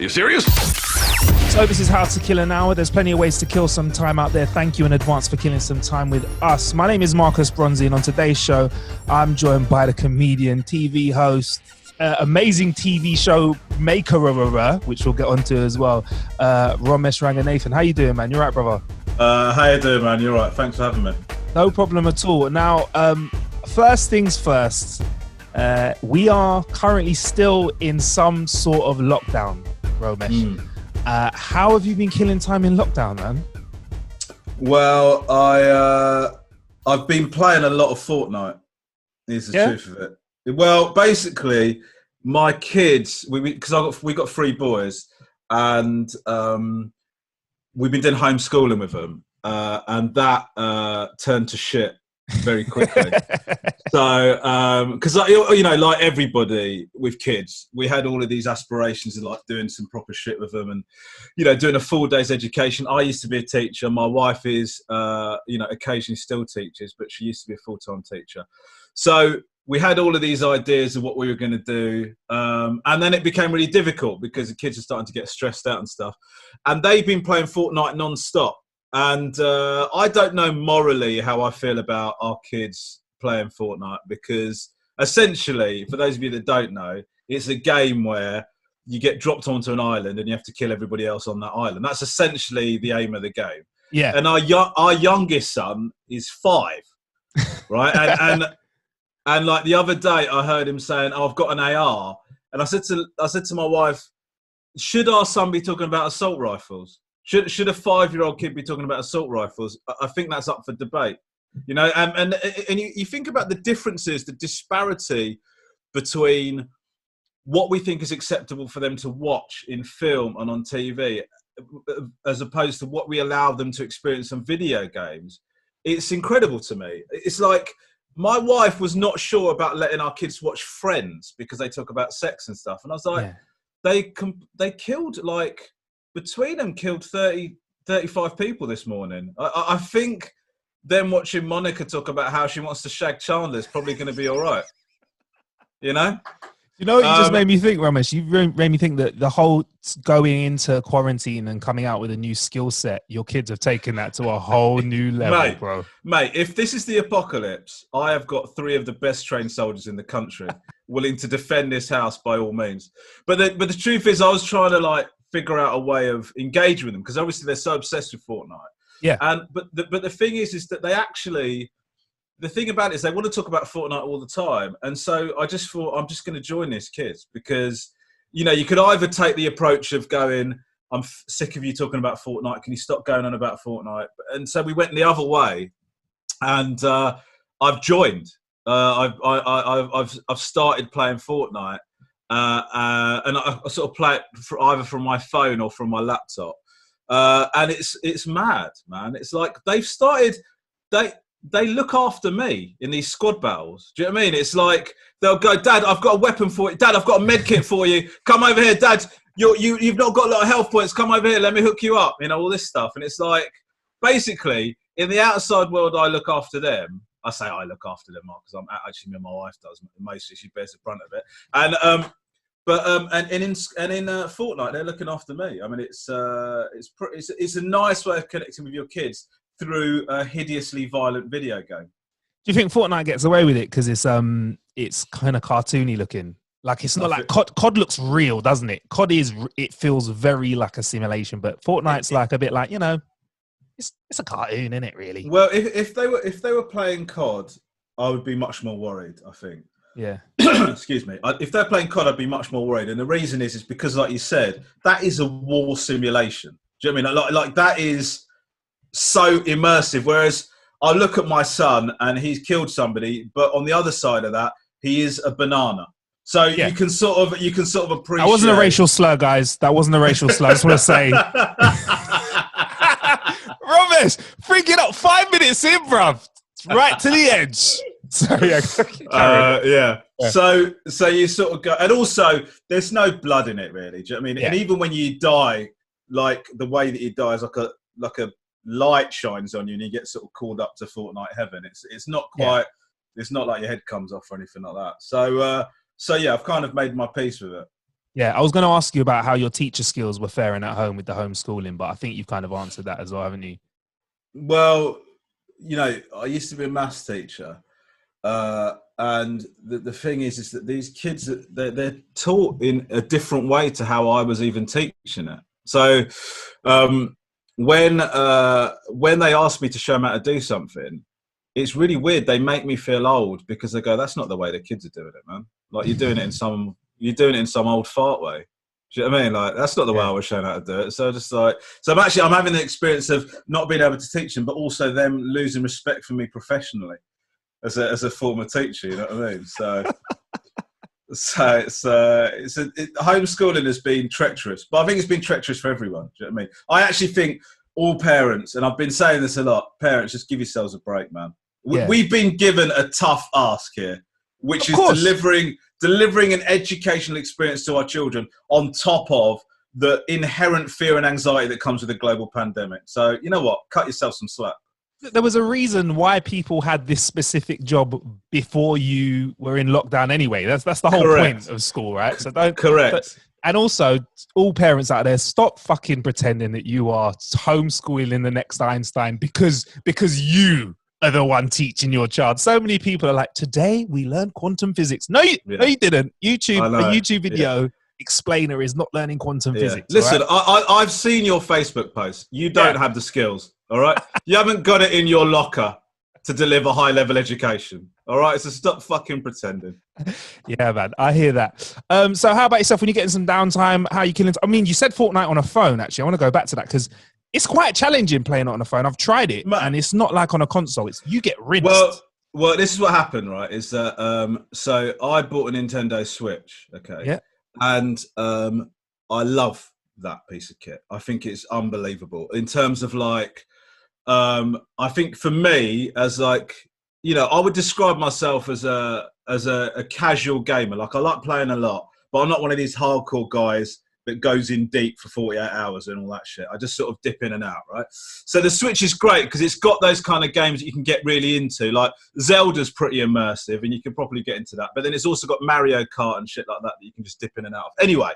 Are you serious? So this is How to Kill an Hour. There's plenty of ways to kill some time out there. Thank you in advance for killing some time with us. My name is Marcus Bronzy, and on today's show, I'm joined by the comedian, TV host, amazing TV show maker, which we'll get onto as well, Romesh Ranganathan. How you doing, man? You right, brother? How you doing, man? You're right. Thanks for having me. No problem at all. Now, first things first, we are currently still in some sort of lockdown, Romesh. How have you been killing time in lockdown, man? Well, I've been playing a lot of Fortnite. Is the truth of it. Well, basically, my kids, because we got three boys, and we've been doing homeschooling with them, and that turned to shit very quickly. So, because like everybody with kids, we had all of these aspirations of like doing some proper shit with them, and doing a full day's education. I used to be a teacher. My wife is, occasionally still teaches, but she used to be a full-time teacher. So we had all of these ideas of what we were going to do, and then it became really difficult because the kids are starting to get stressed out and stuff. And they've been playing Fortnite non-stop. And I don't know morally how I feel about our kids playing Fortnite, because essentially, for those of you that don't know, it's a game where you get dropped onto an island and you have to kill everybody else on that island. That's essentially the aim of the game. Yeah. And our youngest son is 5, right? And like the other day, I heard him saying, "Oh, I've got an AR," and I said to my wife, "Should our son be talking about assault rifles? Should a 5-year-old kid be talking about assault rifles?" I think that's up for debate, and you think about the differences, the disparity between what we think is acceptable for them to watch in film and on TV, as opposed to what we allow them to experience on video games. It's incredible to me. It's like, my wife was not sure about letting our kids watch Friends because they talk about sex and stuff. And I was like, they killed, like, between them killed 30, 35 people this morning. I think them watching Monica talk about how she wants to shag Chandler is probably going to be all right. You know what you just made me think, Ramesh? You made me think that the whole going into quarantine and coming out with a new skill set, your kids have taken that to a whole new level, bro. Mate, if this is the apocalypse, I have got 3 of the best trained soldiers in the country willing to defend this house by all means. But the truth is, I was trying to like figure out a way of engaging with them, because obviously they're so obsessed with Fortnite. Yeah. But the thing is that they actually, the thing about it is they want to talk about Fortnite all the time. And so I just thought, I'm just going to join these kids, because, you could either take the approach of going, "I'm sick of you talking about Fortnite. Can you stop going on about Fortnite?" And so we went the other way, and I've joined. I've started playing Fortnite, and I sort of play it either from my phone or from my laptop. And it's mad, man. It's like they've started, they look after me in these squad battles. Do you know what I mean? It's like they'll go, "Dad, I've got a weapon for you. Dad, I've got a med kit for you. Come over here, Dad. You've not got a lot of health points. Come over here. Let me hook you up." All this stuff. And it's like, basically, in the outside world, I look after them. I say I look after them, Mark, because I'm actually, me and my wife does. Mostly, she bears the brunt of it. And in Fortnite, they're looking after me. I mean, it's a nice way of connecting with your kids through a hideously violent video game. Do you think Fortnite gets away with it because it's kind of cartoony looking? Like, it's not like COD looks real, doesn't it? It feels very like a simulation, but Fortnite's like a bit like, it's a cartoon, isn't it, really? Well, if they were playing COD, I would be much more worried, I think. Yeah. Excuse me. If they're playing COD, I'd be much more worried. And the reason is because, like you said, that is a war simulation. Do you know what I mean? Like that is so immersive. Whereas I look at my son and he's killed somebody, but on the other side of that, he is a banana. So you can sort of appreciate. That wasn't a racial slur, guys. That wasn't a racial slur. I just want to say. Romesh, freaking out 5 minutes in, bruv. Right to the edge. Sorry, yeah. So you sort of go, and also there's no blood in it, really. Do you know what I mean? Yeah. And even when you die, like the way that you die is like a light shines on you, and you get sort of called up to Fortnite heaven. It's not quite. Yeah. It's not like your head comes off or anything like that. So yeah, I've kind of made my peace with it. Yeah, I was going to ask you about how your teacher skills were faring at home with the homeschooling, but I think you've kind of answered that as well, haven't you? Well, I used to be a maths teacher, and the thing is that these kids they're taught in a different way to how I was even teaching it. So um, when they ask me to show them how to do something, it's really weird. They make me feel old because they go, "That's not the way the kids are doing it, man. Like you're doing it in some old fart way." Do you know what I mean? Like that's not the way I Yeah. was shown how to do it. So just like, I'm having the experience of not being able to teach them, but also them losing respect for me professionally as a former teacher. You know what I mean? So homeschooling has been treacherous, but I think it's been treacherous for everyone. Do you know what I mean? I actually think all parents, and I've been saying this a lot, parents, just give yourselves a break, man. Yeah. We've been given a tough ask here, which Of is course. delivering an educational experience to our children on top of the inherent fear and anxiety that comes with a global pandemic. So you know what? Cut yourself some slack. There was a reason why people had this specific job before you were in lockdown anyway. That's the whole point Correct. of school, right? So don't. Correct. And also, all parents out there, stop fucking pretending that you are homeschooling the next Einstein because you are the one teaching your child. So many people are like, today we learned quantum physics. No, Yeah. no, you didn't. A YouTube Yeah. video explainer is not learning quantum physics. Listen, right? I've seen your Facebook post. You don't have the skills, all right? You haven't got it in your locker to deliver high-level education, all right? So stop fucking pretending. Yeah, man, I hear that. So how about yourself when you're getting some downtime? How are you killing? I mean, you said Fortnite on a phone. Actually, I want to go back to that because it's quite challenging playing it on a phone. I've tried it, and it's not like on a console. It's you get rinsed. Well, this is what happened, right? Is that so I bought a Nintendo Switch, okay, Yeah. and I love that piece of kit. I think it's unbelievable in terms of like. I think for me, as like I would describe myself as a casual gamer. Like I like playing a lot, but I'm not one of these hardcore guys that goes in deep for 48 hours and all that shit. I just sort of dip in and out, right? So the Switch is great because it's got those kind of games that you can get really into. Like Zelda's pretty immersive and you can probably get into that. But then it's also got Mario Kart and shit like that you can just dip in and out of. Anyway,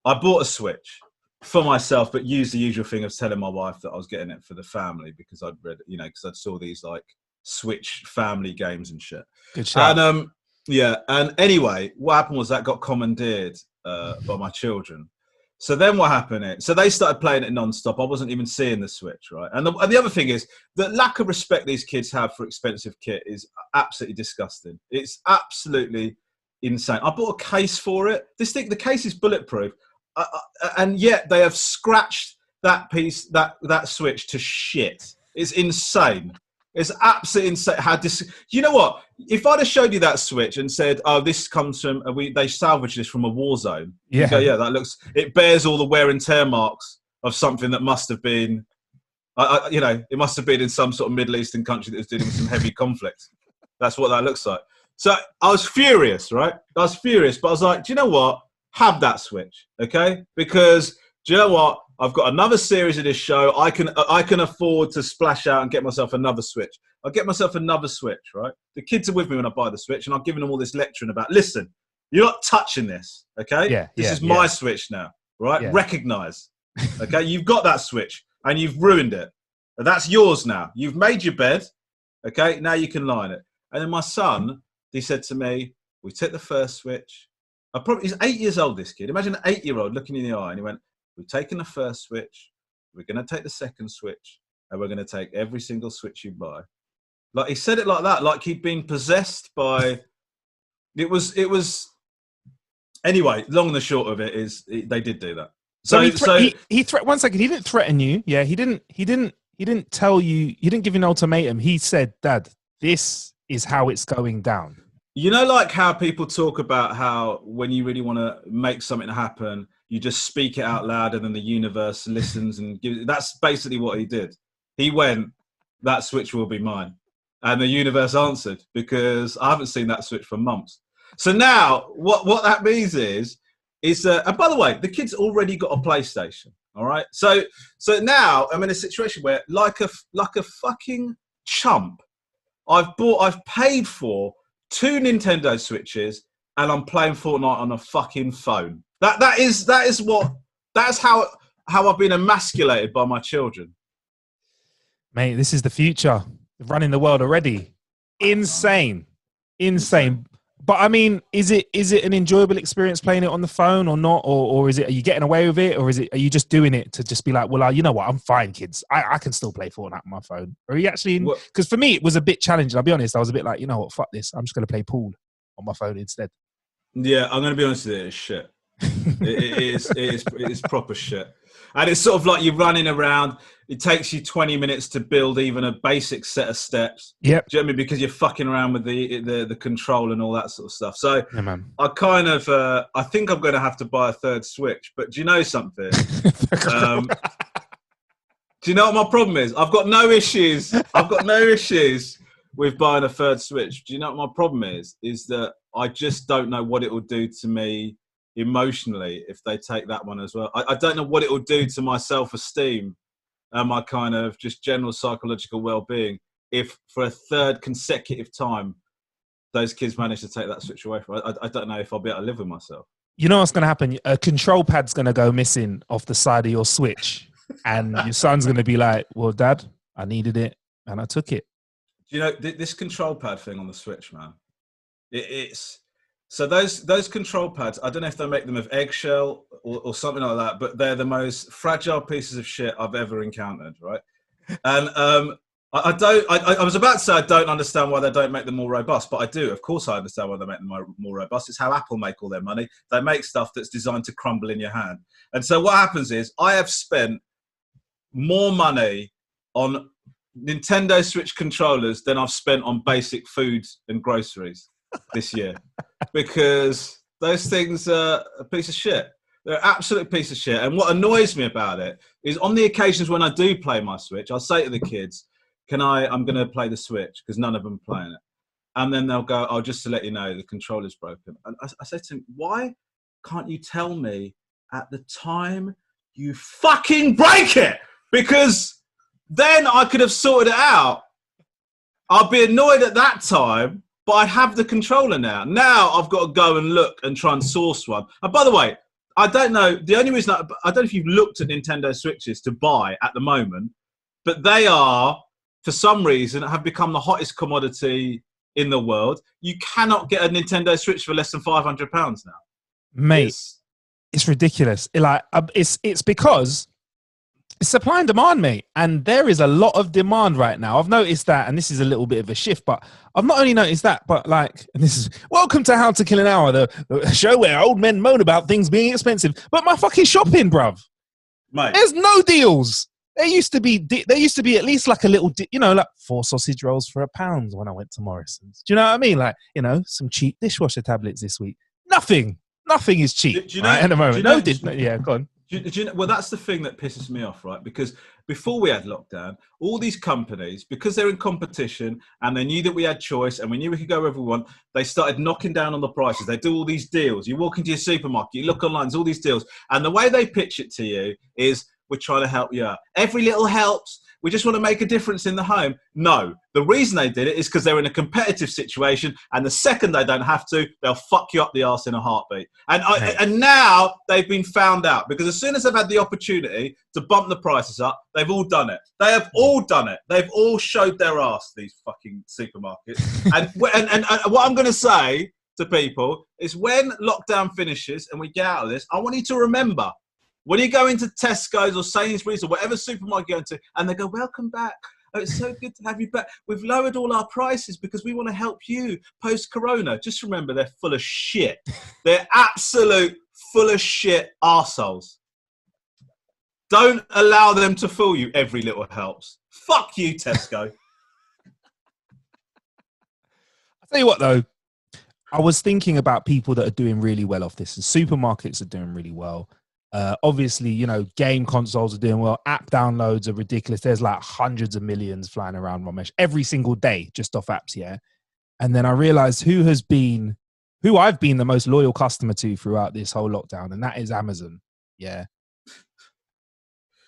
I bought a Switch for myself, but used the usual thing of telling my wife that I was getting it for the family because I'd read, because I saw these like Switch family games and shit. Good shout. And and anyway, what happened was that got commandeered by my children. So then what happened? So they started playing it non-stop. I wasn't even seeing the Switch, right? And the other thing is the lack of respect these kids have for expensive kit is absolutely disgusting. It's absolutely insane. I bought a case for it. The case is bulletproof. And yet they have scratched that Switch to shit. It's insane. It's absolutely insane. You know what? If I'd have showed you that Switch and said, "Oh, this comes from they salvaged this from a war zone," you go, "Yeah, it bears all the wear and tear marks of something that must have been, it must have been in some sort of Middle Eastern country that was dealing with some heavy conflict." That's what that looks like. So I was furious, right? I was furious, but I was like, "Do you know what? Have that Switch, okay? Because do you know what? I've got another series of this show. I can afford to splash out and get myself another Switch. I'll get myself another Switch, right? The kids are with me when I buy the Switch, and I've given them all this lecturing about. Listen, you're not touching this, okay? This is my Switch now, right? Yeah. Recognize, okay? You've got that Switch, and you've ruined it. That's yours now. You've made your bed, okay? Now you can lie in it." And then my son, he said to me, "We took the first Switch." He's 8 years old, this kid. Imagine an 8-year-old looking in the eye and he went, "We've taken the first Switch, we're going to take the second Switch, and we're going to take every single Switch you buy." Like he said it like that, like he'd been possessed by, it was, anyway, long and the short of it is they did do that. So he one second, he didn't threaten you. Yeah, he didn't tell you, he didn't give you an ultimatum. He said, "Dad, this is how it's going down." Like how people talk about how when you really want to make something happen, you just speak it out loud and then the universe listens and gives. That's basically what he did. He went, "That Switch will be mine." And the universe answered because I haven't seen that Switch for months. So now what that means is and by the way, the kid's already got a PlayStation. All right. So now I'm in a situation where like a fucking chump, I've paid for 2 Nintendo Switches and I'm playing Fortnite on a fucking phone. That's how I've been emasculated by my children. Mate, this is the future. Running the world already. Insane. But I mean, is it an enjoyable experience playing it on the phone or not? Or is it, are you getting away with it? Or are you just doing it to just be like, well, you know what? I'm fine, kids. I can still play Fortnite on my phone. Or are you actually, because for me, it was a bit challenging. I'll be honest. I was a bit like, you know what? Fuck this. I'm just going to play pool on my phone instead. Yeah, I'm going to be honest with you. It's shit. It is proper shit. And it's sort of like you're running around. It takes you 20 minutes to build even a basic set of steps. Yep. Do you know what I mean? Because you're fucking around with the control and all that sort of stuff. So yeah, man. I kind of, I think I'm going to have to buy a third Switch. But do you know something? Do you know what my problem is? I've got no issues. With buying a third Switch. Do you know what my problem is? Is that I just don't know what it will do to me emotionally if they take that one as well. I don't know what it will do to my self-esteem and my kind of just general psychological well-being if for a third consecutive time those kids manage to take that Switch away from me. I don't know if I'll be able to live with myself. You know what's going to happen? A control pad's going to go missing off the side of your Switch and your son's going to be like, well, Dad, I needed it and I took it. You know, this control pad thing on the Switch, man, it's... So those control pads, I don't know if they make them of eggshell or something like that, but they're the most fragile pieces of shit I've ever encountered, right? And I was about to say I don't understand why they don't make them more robust, but I do. Of course I understand why they make them more robust. It's how Apple make all their money. They make stuff that's designed to crumble in your hand. And so what happens is I have spent more money on Nintendo Switch controllers than I've spent on basic foods and groceries this year. Because those things are a piece of shit. They're an absolute piece of shit. And what annoys me about it is on the occasions when I do play my Switch, I'll say to the kids, I'm going to play the Switch because none of them are playing it. And then they'll go, oh, just to let you know, the controller's broken. And I say to them, why can't you tell me at the time you fucking break it? Because then I could have sorted it out. I'll be annoyed at that time. But I have the controller now. Now I've got to go and look and try and source one. And by the way, I don't know. The only reason I don't know if you've looked at Nintendo Switches to buy at the moment, but they are, for some reason, have become the hottest commodity in the world. You cannot get a Nintendo Switch for less than £500 now. Mate, it's ridiculous. It's because it's supply and demand, mate. And there is a lot of demand right now. I've noticed that, and this is a little bit of a shift, but I've not only noticed that, but and this is, welcome to How to Kill an Hour, the show where old men moan about things being expensive. But my fucking shopping, bruv. Mate. There's no deals. There used to be at least like a little, like 4 sausage rolls for £1 when I went to Morrison's. Do you know what I mean? Like, some cheap dishwasher tablets this week. Nothing is cheap at the moment. Yeah, go on. Well, that's the thing that pisses me off, right? Because before we had lockdown, all these companies, because they're in competition and they knew that we had choice and we knew we could go wherever we want, they started knocking down on the prices. They do all these deals. You walk into your supermarket, you look online, there's all these deals. And the way they pitch it to you is, we're trying to help you out. Every little helps. We just want to make a difference in the home. No, the reason they did it is because they're in a competitive situation, and the second they don't have to, they'll fuck you up the arse in a heartbeat. And now they've been found out, because as soon as they've had the opportunity to bump the prices up, they've all done it. They have all done it. They've all showed their arse, these fucking supermarkets. and what I'm going to say to people is, when lockdown finishes and we get out of this, I want you to remember, when you go into Tesco's or Sainsbury's or whatever supermarket you go into, and they go, welcome back. Oh, it's so good to have you back. We've lowered all our prices because we want to help you post-corona. Just remember, they're full of shit. They're absolute full of shit arseholes. Don't allow them to fool you. Every little helps. Fuck you, Tesco. I'll tell you what, though. I was thinking about people that are doing really well off this. And supermarkets are doing really well. Obviously, game consoles are doing well. App downloads are ridiculous. There's like hundreds of millions flying around, Romesh, every single day, just off apps, yeah? And then I realized who I've been the most loyal customer to throughout this whole lockdown, and that is Amazon, yeah?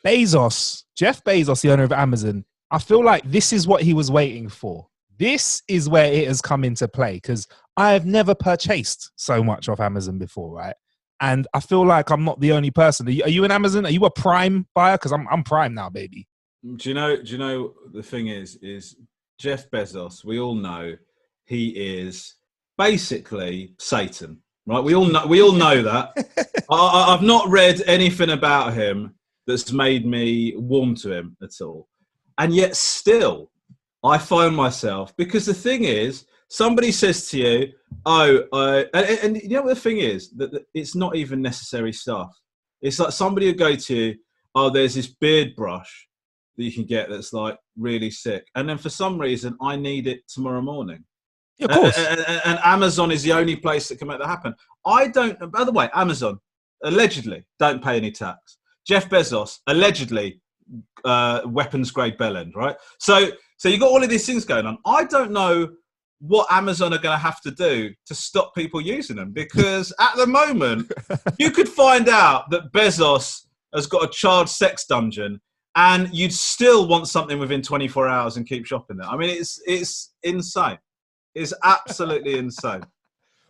Jeff Bezos, the owner of Amazon, I feel like this is what he was waiting for. This is where it has come into play, because I have never purchased so much off Amazon before, right? And I feel like I'm not the only person. Are you an Amazon? Are you a Prime buyer? Because I'm Prime now, baby. Do you know the thing is Jeff Bezos, we all know he is basically Satan, right? We all know that. I've not read anything about him that's made me warm to him at all. And yet still, I find myself, because the thing is, somebody says to you, and you know what the thing is? That it's not even necessary stuff. It's like somebody will go to you, there's this beard brush that you can get that's like really sick. And then for some reason, I need it tomorrow morning. Yeah, of course. And Amazon is the only place that can make that happen. By the way, Amazon, allegedly, don't pay any tax. Jeff Bezos, allegedly, weapons grade bellend, right? So you've got all of these things going on. I don't know what Amazon are going to have to do to stop people using them, because at the moment, you could find out that Bezos has got a child sex dungeon and you'd still want something within 24 hours and keep shopping there. I mean, it's insane. It's absolutely insane.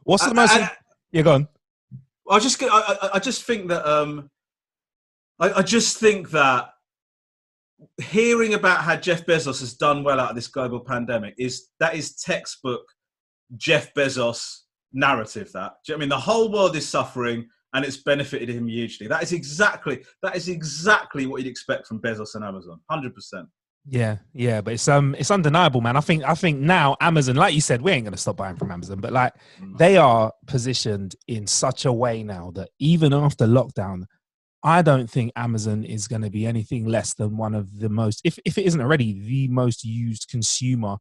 What's the most... Yeah, go on. I just think that hearing about how Jeff Bezos has done well out of this global pandemic is textbook Jeff Bezos narrative. Do you know what I mean? The whole world is suffering and it's benefited him hugely. That is exactly what you'd expect from Bezos and Amazon. 100%. Yeah, but it's undeniable, man. I think now Amazon, like you said, we ain't gonna stop buying from Amazon, but like they are positioned in such a way now that even after lockdown, I don't think Amazon is going to be anything less than one of the most, if it isn't already, the most used consumer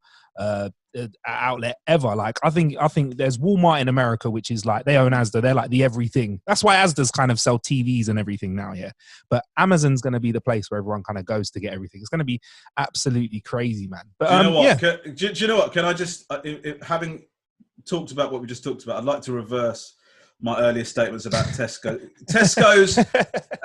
outlet ever. Like I think there's Walmart in America, which is like, they own Asda. They're like the everything. That's why Asda's kind of sell TVs and everything now. Yeah. But Amazon's going to be the place where everyone kind of goes to get everything. It's going to be absolutely crazy, man. But do you know what? Yeah. Do you know what? Can I just, having talked about what we just talked about, I'd like to reverse my earlier statements about Tesco's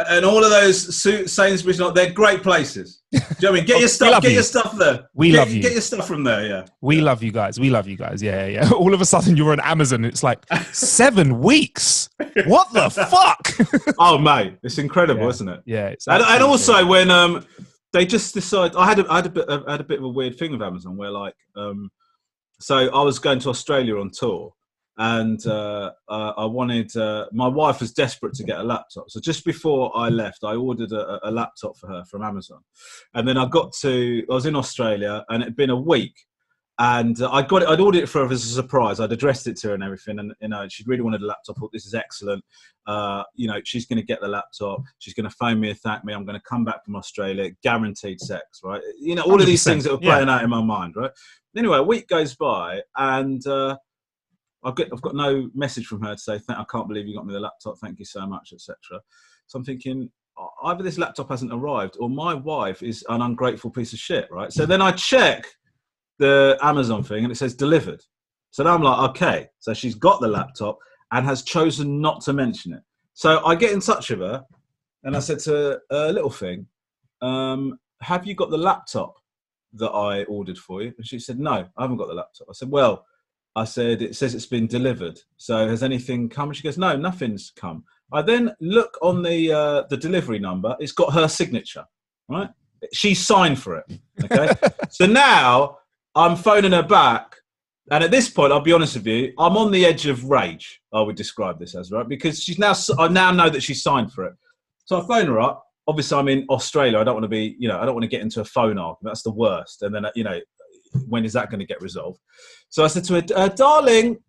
and all of those Sainsbury's, they're great places. Do you know what I mean? Get your stuff there. Get your stuff from there, yeah. We love you guys. Yeah. All of a sudden you're on Amazon. It's like 7 weeks. What the fuck? Oh, mate, it's incredible, isn't it? Yeah. And also when they just decide, I had a bit of a weird thing with Amazon where like, so I was going to Australia on tour. And I wanted, my wife was desperate to get a laptop. So just before I left, I ordered a laptop for her from Amazon. And then I was in Australia and it had been a week. And I'd ordered it for her as a surprise. I'd addressed it to her and everything. And, she really wanted a laptop. I thought, this is excellent. She's going to get the laptop. She's going to phone me and thank me. I'm going to come back from Australia. Guaranteed sex, right? All of these things that were playing out in my mind, right? Anyway, a week goes by and... I've got no message from her to say, I can't believe you got me the laptop. Thank you so much, etc. So I'm thinking, either this laptop hasn't arrived or my wife is an ungrateful piece of shit, right? So then I check the Amazon thing and it says delivered. So now I'm like, okay, so she's got the laptop and has chosen not to mention it. So I get in touch with her and I said to her, little thing, have you got the laptop that I ordered for you? And she said, no, I haven't got the laptop. I said, well, it says it's been delivered. So has anything come? And she goes, no, nothing's come. I then look on the delivery number. It's got her signature, right? She signed for it. Okay. So now I'm phoning her back. And at this point, I'll be honest with you, I'm on the edge of rage. I would describe this as, right? Because I now know that she signed for it. So I phone her up. Obviously I'm in Australia. I don't want to get into a phone argument. That's the worst. And then, when is that going to get resolved? So I said to her, darling,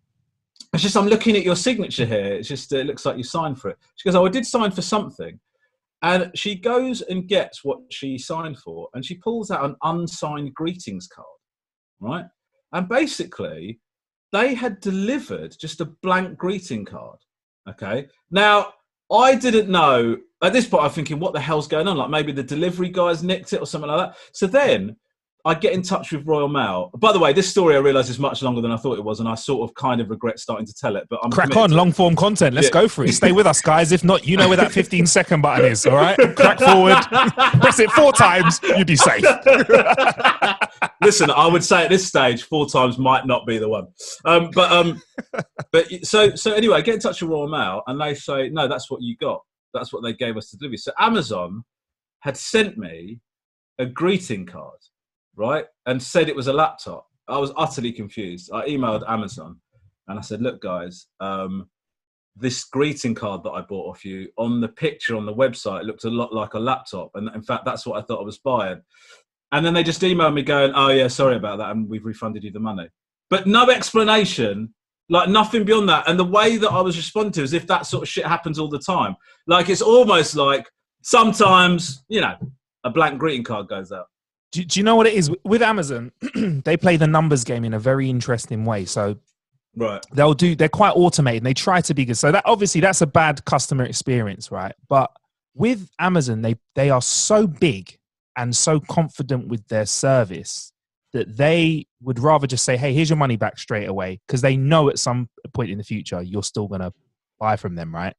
it's just I'm looking at your signature here. It's just it looks like you signed for it. She goes, I did sign for something. And she goes and gets what she signed for, and she pulls out an unsigned greetings card, right? And basically, they had delivered just a blank greeting card, okay? Now, I didn't know. At this point, I'm thinking, what the hell's going on? Like maybe the delivery guys nicked it or something like that. So then... I get in touch with Royal Mail. By the way, this story I realise is much longer than I thought it was, and I sort of kind of regret starting to tell it. But I'm crack on, long form content. Let's go for it. Stay with us, guys. If not, you know where that 15-second button is. All right, crack forward, press it 4 times, you'd be safe. Listen, I would say at this stage, 4 times might not be the one. But so anyway, I get in touch with Royal Mail, and they say, no, that's what you got. That's what they gave us to deliver. So Amazon had sent me a greeting card, right, and said it was a laptop. I was utterly confused. I emailed Amazon, and I said, look, guys, this greeting card that I bought off you, on the picture on the website, it looked a lot like a laptop. And in fact, that's what I thought I was buying. And then they just emailed me going, oh, yeah, sorry about that. And we've refunded you the money. But no explanation, like nothing beyond that. And the way that I was responding to is if that sort of shit happens all the time. Like, it's almost like sometimes, you know, a blank greeting card goes out. Do you know what it is? With Amazon, they play the numbers game in a very interesting way. So right, they're quite automated and they try to be good. So that obviously that's a bad customer experience, right? But with Amazon, they are so big and so confident with their service that they would rather just say, hey, here's your money back straight away, because they know at some point in the future you're still going to buy from them, right?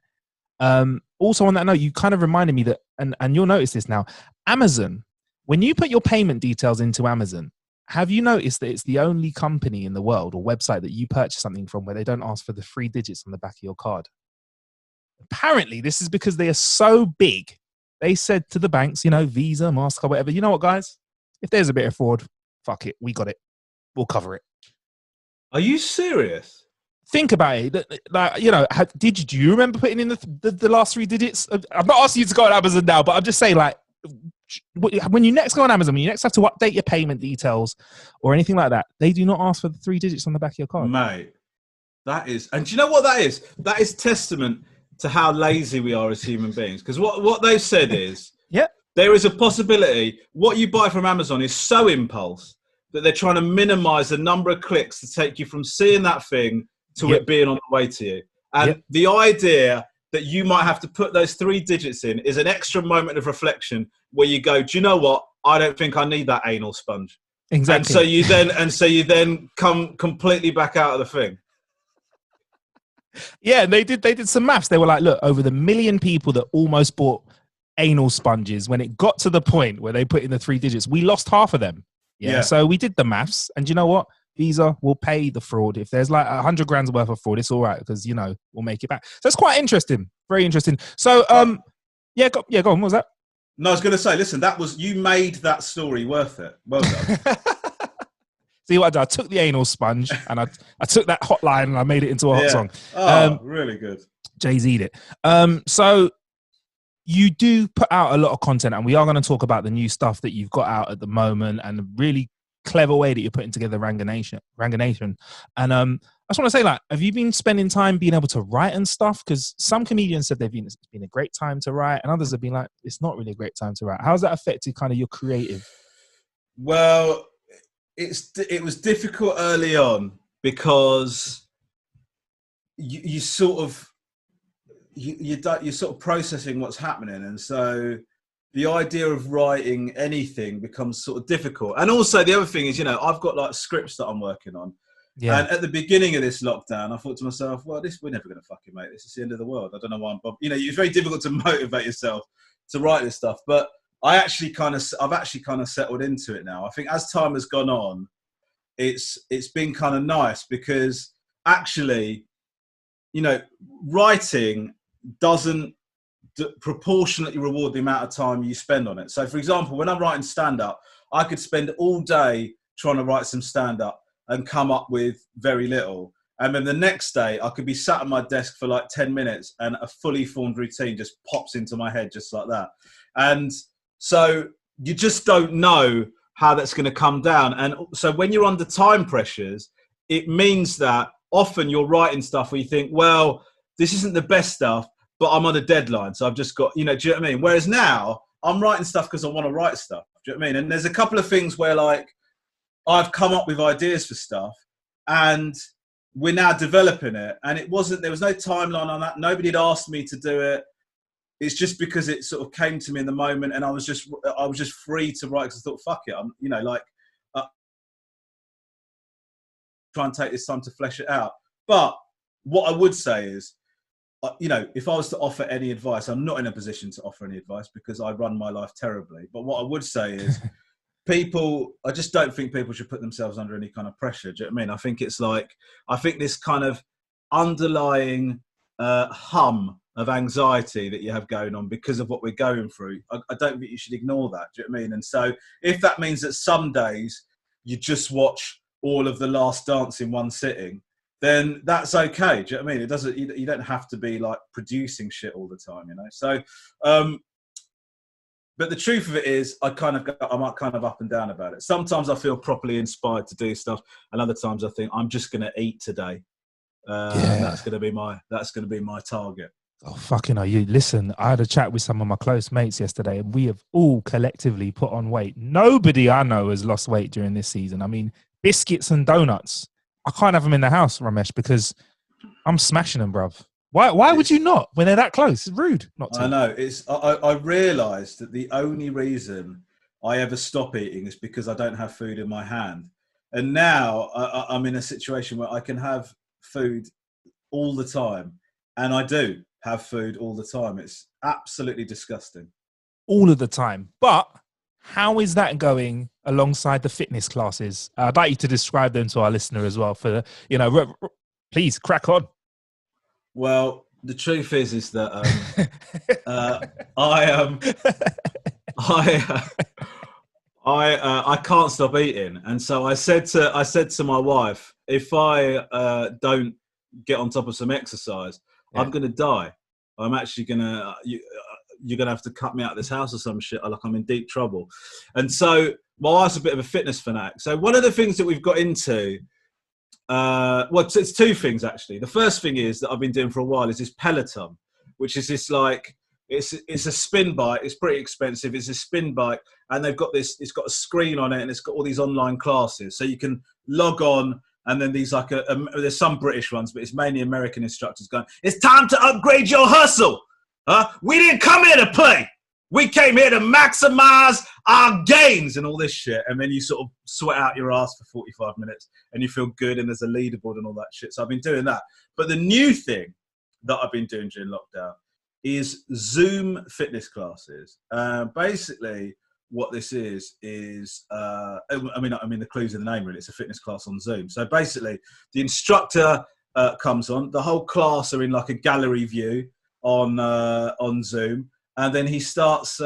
Also on that note, you kind of reminded me that, and you'll notice this now, Amazon, when you put your payment details into Amazon, have you noticed that it's the only company in the world or website that you purchase something from where they don't ask for the 3 digits on the back of your card? Apparently, this is because they are so big. They said to the banks, you know, Visa, MasterCard, whatever, you know what, guys? If there's a bit of fraud, fuck it. We got it. We'll cover it. Are you serious? Think about it. Like, you know, do you remember putting in the last 3 digits? I'm not asking you to go on Amazon now, but I'm just saying, like, when you next go on Amazon, when you next have to update your payment details or anything like that, they do not ask for the 3 digits on the back of your card. Mate, that is, and do you know what that is? That is testament to how lazy we are as human beings. Because what they've said is, yeah, there is a possibility what you buy from Amazon is so impulse that they're trying to minimize the number of clicks to take you from seeing that thing to it being on the way to you. And the idea that you might have to put those 3 digits in is an extra moment of reflection where you go, do you know what? I don't think I need that anal sponge. Exactly. And so you then come completely back out of the thing. Yeah, they did some maths. They were like, look, over the 1 million people that almost bought anal sponges, when it got to the point where they put in the 3 digits, we lost half of them. Yeah. So we did the maths, and you know what? Visa will pay the fraud. If there's like 100 grand's worth of fraud, it's all right, because, you know, we'll make it back. So it's quite interesting. Very interesting. So, go on. What was that? No, I was going to say, listen, you made that story worth it. Well done. See what I did? I took the anal sponge and I took that hotline and I made it into a hot song. Oh, really good. Jay-Z'd it. So you do put out a lot of content, and we are going to talk about the new stuff that you've got out at the moment and the really clever way that you're putting together Ranganation. And I just want to say, like, have you been spending time being able to write and stuff? Because some comedians said it's been a great time to write, and others have been like, it's not really a great time to write. How's that affected kind of your creative? Well, it was difficult early on because you're sort of processing what's happening, and so the idea of writing anything becomes sort of difficult. And also the other thing is, you know, I've got like scripts that I'm working on. Yeah. And at the beginning of this lockdown, I thought to myself, well, we're never going to fucking make this. It's the end of the world. I don't know why you know, it's very difficult to motivate yourself to write this stuff. But I've actually kind of settled into it now. I think as time has gone on, it's been kind of nice, because actually, you know, writing doesn't proportionately reward the amount of time you spend on it. So, for example, when I'm writing stand-up, I could spend all day trying to write some stand-up and come up with very little. And then the next day, I could be sat at my desk for like 10 minutes and a fully formed routine just pops into my head just like that. And so you just don't know how that's going to come down. And so when you're under time pressures, it means that often you're writing stuff where you think, well, this isn't the best stuff, but I'm on a deadline. So I've just got, you know, do you know what I mean? Whereas now I'm writing stuff because I want to write stuff. Do you know what I mean? And there's a couple of things where, like, I've come up with ideas for stuff and we're now developing it. And there was no timeline on that. Nobody had asked me to do it. It's just because it sort of came to me in the moment, and I was just free to write, because I thought, fuck it. I'm, you know, like, try and take this time to flesh it out. But what I would say is, you know, if I was to offer any advice, I'm not in a position to offer any advice because I run my life terribly. But what I would say is, I just don't think people should put themselves under any kind of pressure. Do you know what I mean? I think it's like, I think this kind of underlying hum of anxiety that you have going on because of what we're going through, I don't think you should ignore that. Do you know what I mean? And so if that means that some days you just watch all of The Last Dance in one sitting, then that's okay. Do you know what I mean? It doesn't, you don't have to be like producing shit all the time, you know? So, but the truth of it is, I'm kind of up and down about it. Sometimes I feel properly inspired to do stuff, and other times I think I'm just going to eat today. And that's going to be my target. Oh, fucking hell. You listen, I had a chat with some of my close mates yesterday, and we have all collectively put on weight. Nobody I know has lost weight during this season. I mean, biscuits and donuts, I can't have them in the house, Romesh, because I'm smashing them, bruv. Why would you not when they're that close? It's rude not to. I know. I realised that the only reason I ever stop eating is because I don't have food in my hand. And now I'm in a situation where I can have food all the time. And I do have food all the time. It's absolutely disgusting. All of the time. But how is that going alongside the fitness classes? I'd like you to describe them to our listener as well. Please crack on. Well, the truth is that I can't stop eating, and so I said to my wife, if I don't get on top of some exercise, I'm going to die. I'm actually you're going to have to cut me out of this house or some shit. Like, I'm in deep trouble. And so my wife's a bit of a fitness fanatic. So one of the things that we've got into, it's two things actually. The first thing is that I've been doing for a while is this Peloton, which is this like, it's a spin bike. It's pretty expensive. It's a spin bike, and they've got this. It's got a screen on it, and it's got all these online classes. So you can log on, and then these like there's some British ones, but it's mainly American instructors going, "It's time to upgrade your hustle. We didn't come here to play. We came here to maximize our gains," and all this shit. And then you sort of sweat out your ass for 45 minutes, and you feel good, and there's a leaderboard and all that shit. So I've been doing that. But the new thing that I've been doing during lockdown is Zoom fitness classes. Basically, what this is I mean the clue's in the name really. It's a fitness class on Zoom. So basically, the instructor comes on. The whole class are in like a gallery view on Zoom, and then he starts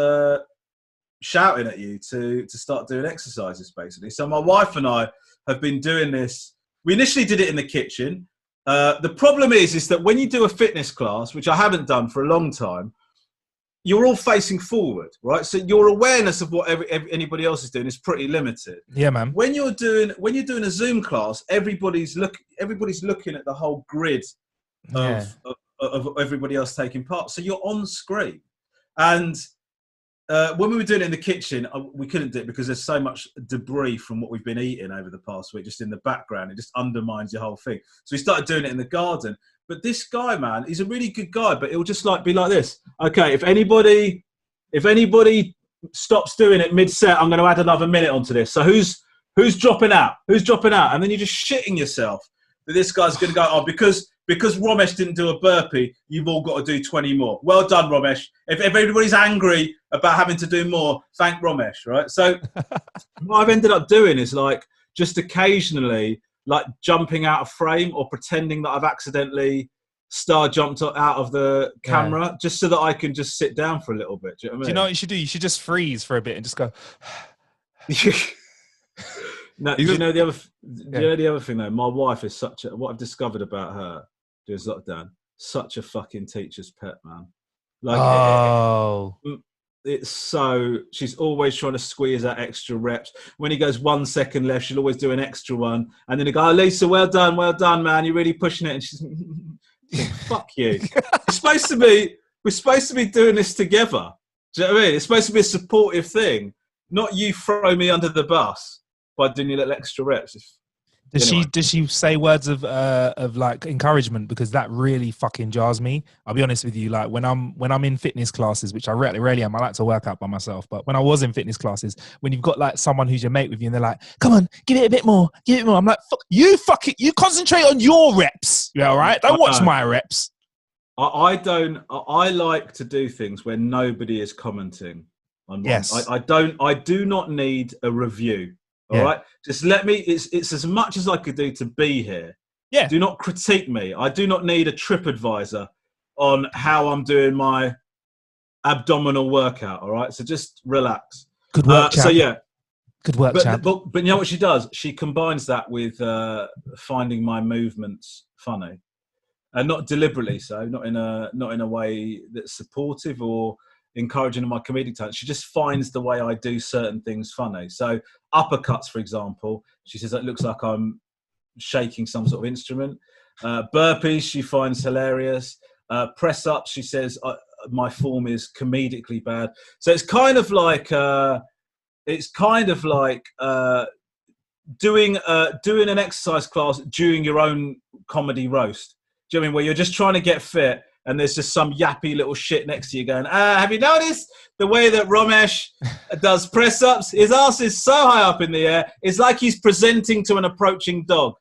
shouting at you to start doing exercises. Basically, so my wife and I have been doing this. We initially did it in the kitchen. The problem is that when you do a fitness class, which I haven't done for a long time, you're all facing forward, right? So your awareness of what anybody else is doing is pretty limited. Yeah, man. When you're doing a Zoom class, everybody's looking at the whole grid of everybody else taking part. So you're on screen, and when we were doing it in the kitchen, we couldn't do it because there's so much debris from what we've been eating over the past week, just in the background. It just undermines your whole thing. So we started doing it in the garden. But this guy, man, he's a really good guy, but it'll just like be like this. Okay, if anybody stops doing it mid-set, I'm going to add another minute onto this. So who's dropping out? Who's dropping out? And then you're just shitting yourself that this guy's going to go, oh, because Romesh didn't do a burpee, you've all got to do 20 more. Well done, Romesh. If everybody's angry about having to do more, thank Romesh, right? So what I've ended up doing is like just occasionally like jumping out of frame or pretending that I've accidentally star jumped out of the camera just so that I can just sit down for a little bit. Do you know what I mean? Do you know what you should do? You should just freeze for a bit and just go. No, do you know the other thing though? My wife is what I've discovered about her during lockdown, such a fucking teacher's pet, man. Like, she's always trying to squeeze out extra reps. When he goes 1 second left, she'll always do an extra one. And then he go, oh, Lisa, well done, man. You're really pushing it. And she's like, fuck you. We're supposed to be doing this together. Do you know what I mean? It's supposed to be a supportive thing, not you throw me under the bus by doing your little extra reps. Does she say words of like encouragement? Because that really fucking jars me. I'll be honest with you. Like when I'm in fitness classes, which I rarely am. I like to work out by myself. But when I was in fitness classes, when you've got like someone who's your mate with you, and they're like, "Come on, give it a bit more, give it more." I'm like, "Fuck you, fuck it. You concentrate on your reps. Yeah, all right. Don't watch my reps." I don't. I like to do things where nobody is commenting on one. Yes. I do not need a review. All right, just let me. It's as much as I could do to be here. Yeah. Do not critique me. I do not need a TripAdvisor on how I'm doing my abdominal workout. All right, so just relax. Good work, champ. So yeah, good work, champ. But you know what she does? She combines that with finding my movements funny, and not deliberately so, not in a way that's supportive or encouraging of my comedic talent. She just finds the way I do certain things funny. So uppercuts, for example, she says it looks like I'm shaking some sort of instrument. Burpees, she finds hilarious. Press ups, she says my form is comedically bad. So it's kind of like doing an exercise class during your own comedy roast. Do you know what I mean? Where you're just trying to get fit and there's just some yappy little shit next to you going, have you noticed the way that Romesh does press ups? His ass is so high up in the air. It's like he's presenting to an approaching dog.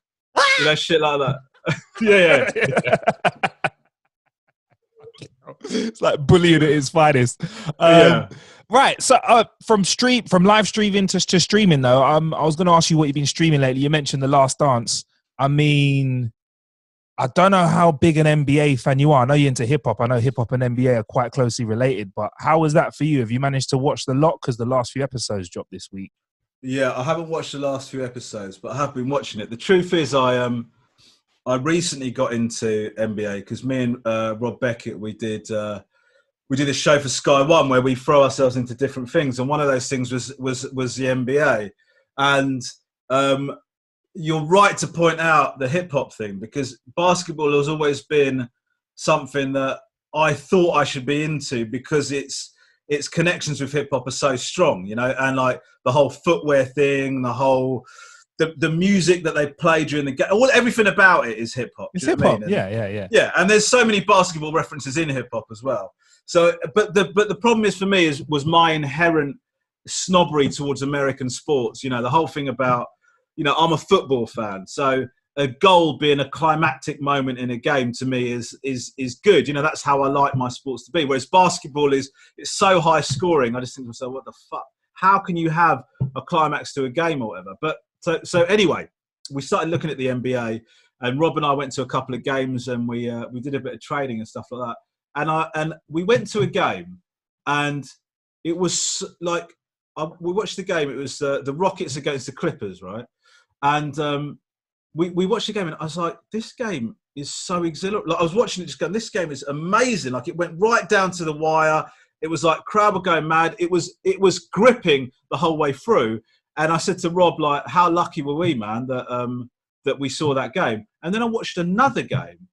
You know, shit like that. yeah. It's like bullying at its finest. Right. So from live streaming to streaming though, I was going to ask you what you've been streaming lately. You mentioned The Last Dance. I mean, I don't know how big an NBA fan you are. I know you're into hip hop. I know hip hop and NBA are quite closely related, but how was that for you? Have you managed to watch the lot? Because the last few episodes dropped this week. Yeah, I haven't watched the last few episodes, but I have been watching it. The truth is I recently got into NBA because me and Rob Beckett, we did a show for Sky One where we throw ourselves into different things, and one of those things was the NBA. And you're right to point out the hip hop thing, because basketball has always been something that I thought I should be into because its connections with hip hop are so strong, you know, and like the whole footwear thing, the whole the music that they play during the game, everything about it is hip hop. It's hip hop, yeah. And there's so many basketball references in hip hop as well. So, but the problem is for me was my inherent snobbery towards American sports. You know, the whole thing about, you know, I'm a football fan, so a goal being a climactic moment in a game to me is good. You know, that's how I like my sports to be. Whereas basketball it's so high scoring. I just think to myself, what the fuck? How can you have a climax to a game or whatever? But so anyway, we started looking at the NBA, and Rob and I went to a couple of games, and we did a bit of training and stuff like that. And we went to a game, and it was like we watched the game. It was the Rockets against the Clippers, right? And we watched the game, and I was like, this game is so exhilarating. Like, I was watching it just going, this game is amazing. Like, it went right down to the wire. It was like crowd were going mad. It was gripping the whole way through. And I said to Rob, like, how lucky were we, man, that we saw that game? And then I watched another game,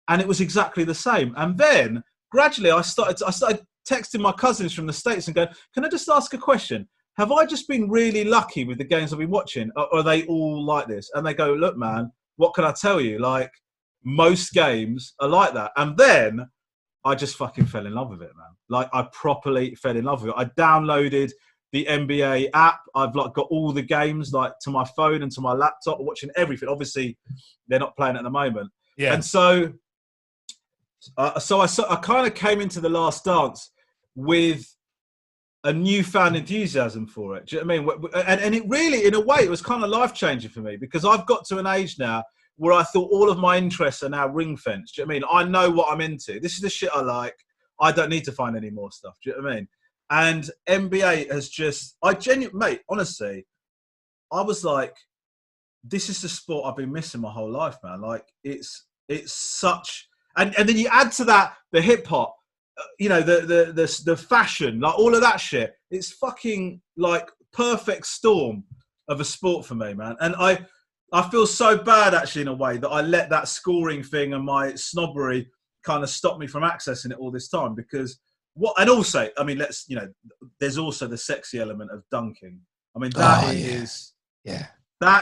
and it was exactly the same. And then gradually I started texting my cousins from the States and going, can I just ask a question? Have I just been really lucky with the games I've been watching? Or are they all like this? And they go, look, man, what can I tell you? Like, most games are like that. And then I just fucking fell in love with it, man. Like, I properly fell in love with it. I downloaded the NBA app. I've like got all the games like to my phone and to my laptop, watching everything. Obviously, they're not playing at the moment. Yeah. And so I kind of came into The Last Dance with a newfound enthusiasm for it. Do you know what I mean? And it really, in a way, it was kind of life-changing for me, because I've got to an age now where I thought all of my interests are now ring-fenced. Do you know what I mean? I know what I'm into. This is the shit I like. I don't need to find any more stuff. Do you know what I mean? And NBA has just, mate, honestly, I was like, this is the sport I've been missing my whole life, man. Like, it's such, and then you add to that the hip hop, you know, the fashion, like all of that shit. It's fucking like perfect storm of a sport for me, man. And I feel so bad actually in a way that I let that scoring thing and my snobbery kind of stop me from accessing it all this time, because and also, I mean, there's also the sexy element of dunking. I mean, that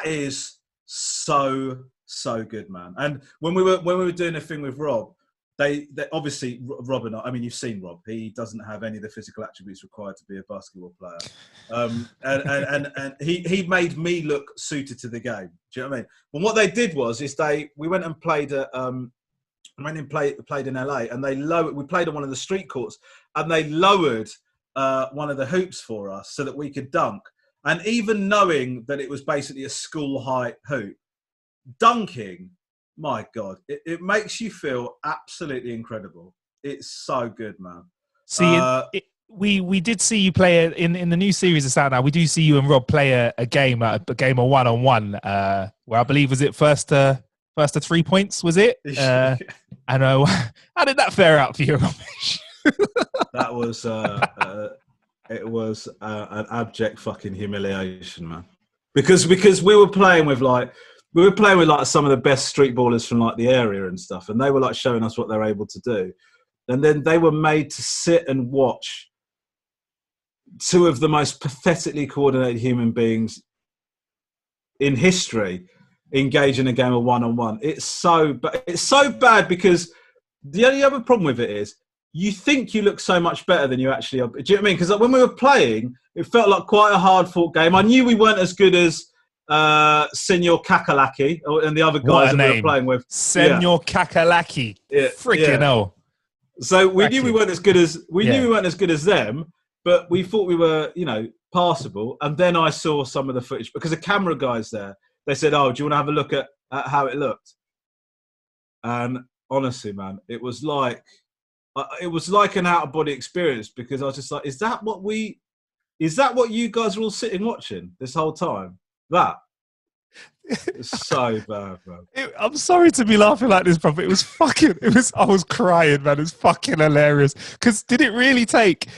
is so good, man. And when we were doing a thing with Rob, they obviously, Rob and I mean, you've seen Rob. He doesn't have any of the physical attributes required to be a basketball player. And he made me look suited to the game. Do you know what I mean? But what they did was we went and played at played in LA, and we played on one of the street courts, and they lowered one of the hoops for us so that we could dunk. And even knowing that it was basically a school height hoop, dunking, my God, it makes you feel absolutely incredible. It's so good, man. See, we did see you play in the new series that's out now. We do see you and Rob play a game of 1-on-1. Where I believe was it first to 3 points, was it? I know. How did that fare out for you, Romesh? That was it was an abject fucking humiliation, man. Because we were playing with some of the best street ballers from like the area and stuff, and they were like showing us what they're able to do, and then they were made to sit and watch two of the most pathetically coordinated human beings in history engage in a game of 1-on-1. It's so bad because the only other problem with it is you think you look so much better than you actually are. Do you know what I mean? Because when we were playing, it felt like quite a hard-fought game. I knew we weren't as good as Senor Kakalaki and the other guys that we were playing with. Senor Kakalaki. Yeah. Freaking hell. So we knew we weren't as good as them, but we thought we were, passable. And then I saw some of the footage because the camera guys there, they said, "Oh, do you want to have a look at how it looked?" And honestly, man, it was like an out of body experience because I was just like, is that what you guys were all sitting watching this whole time? That it's so bad, man. I'm sorry to be laughing like this, bro, but I was crying, man. It's fucking hilarious. Because did it really take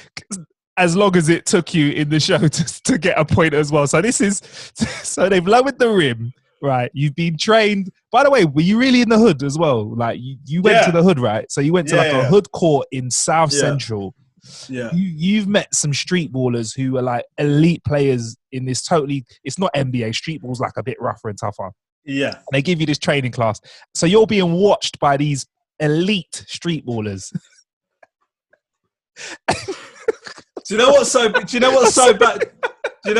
as long as it took you in the show to get a point as well? So so they've lowered the rim, right? You've been trained. By the way, were you really in the hood as well? Like you went to the hood, right? So you went to a hood court in South Central. Yeah. You've met some street ballers who are like elite players in this it's not NBA. Street ball's like a bit rougher and tougher. Yeah. And they give you this training class. So you're being watched by these elite street ballers. Do you know what's so bad? Do you know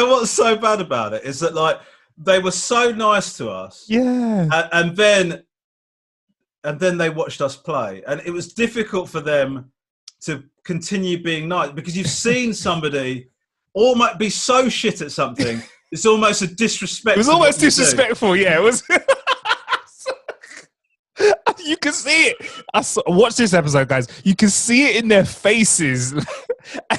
what's so bad about it? Is that like they were so nice to us. Yeah. And then they watched us play. And it was difficult for them to continue being nice because you've seen somebody almost be so shit at something. It's almost a disrespect. It was almost disrespectful. Yeah, it was. You can see it. Watch this episode, guys. You can see it in their faces. I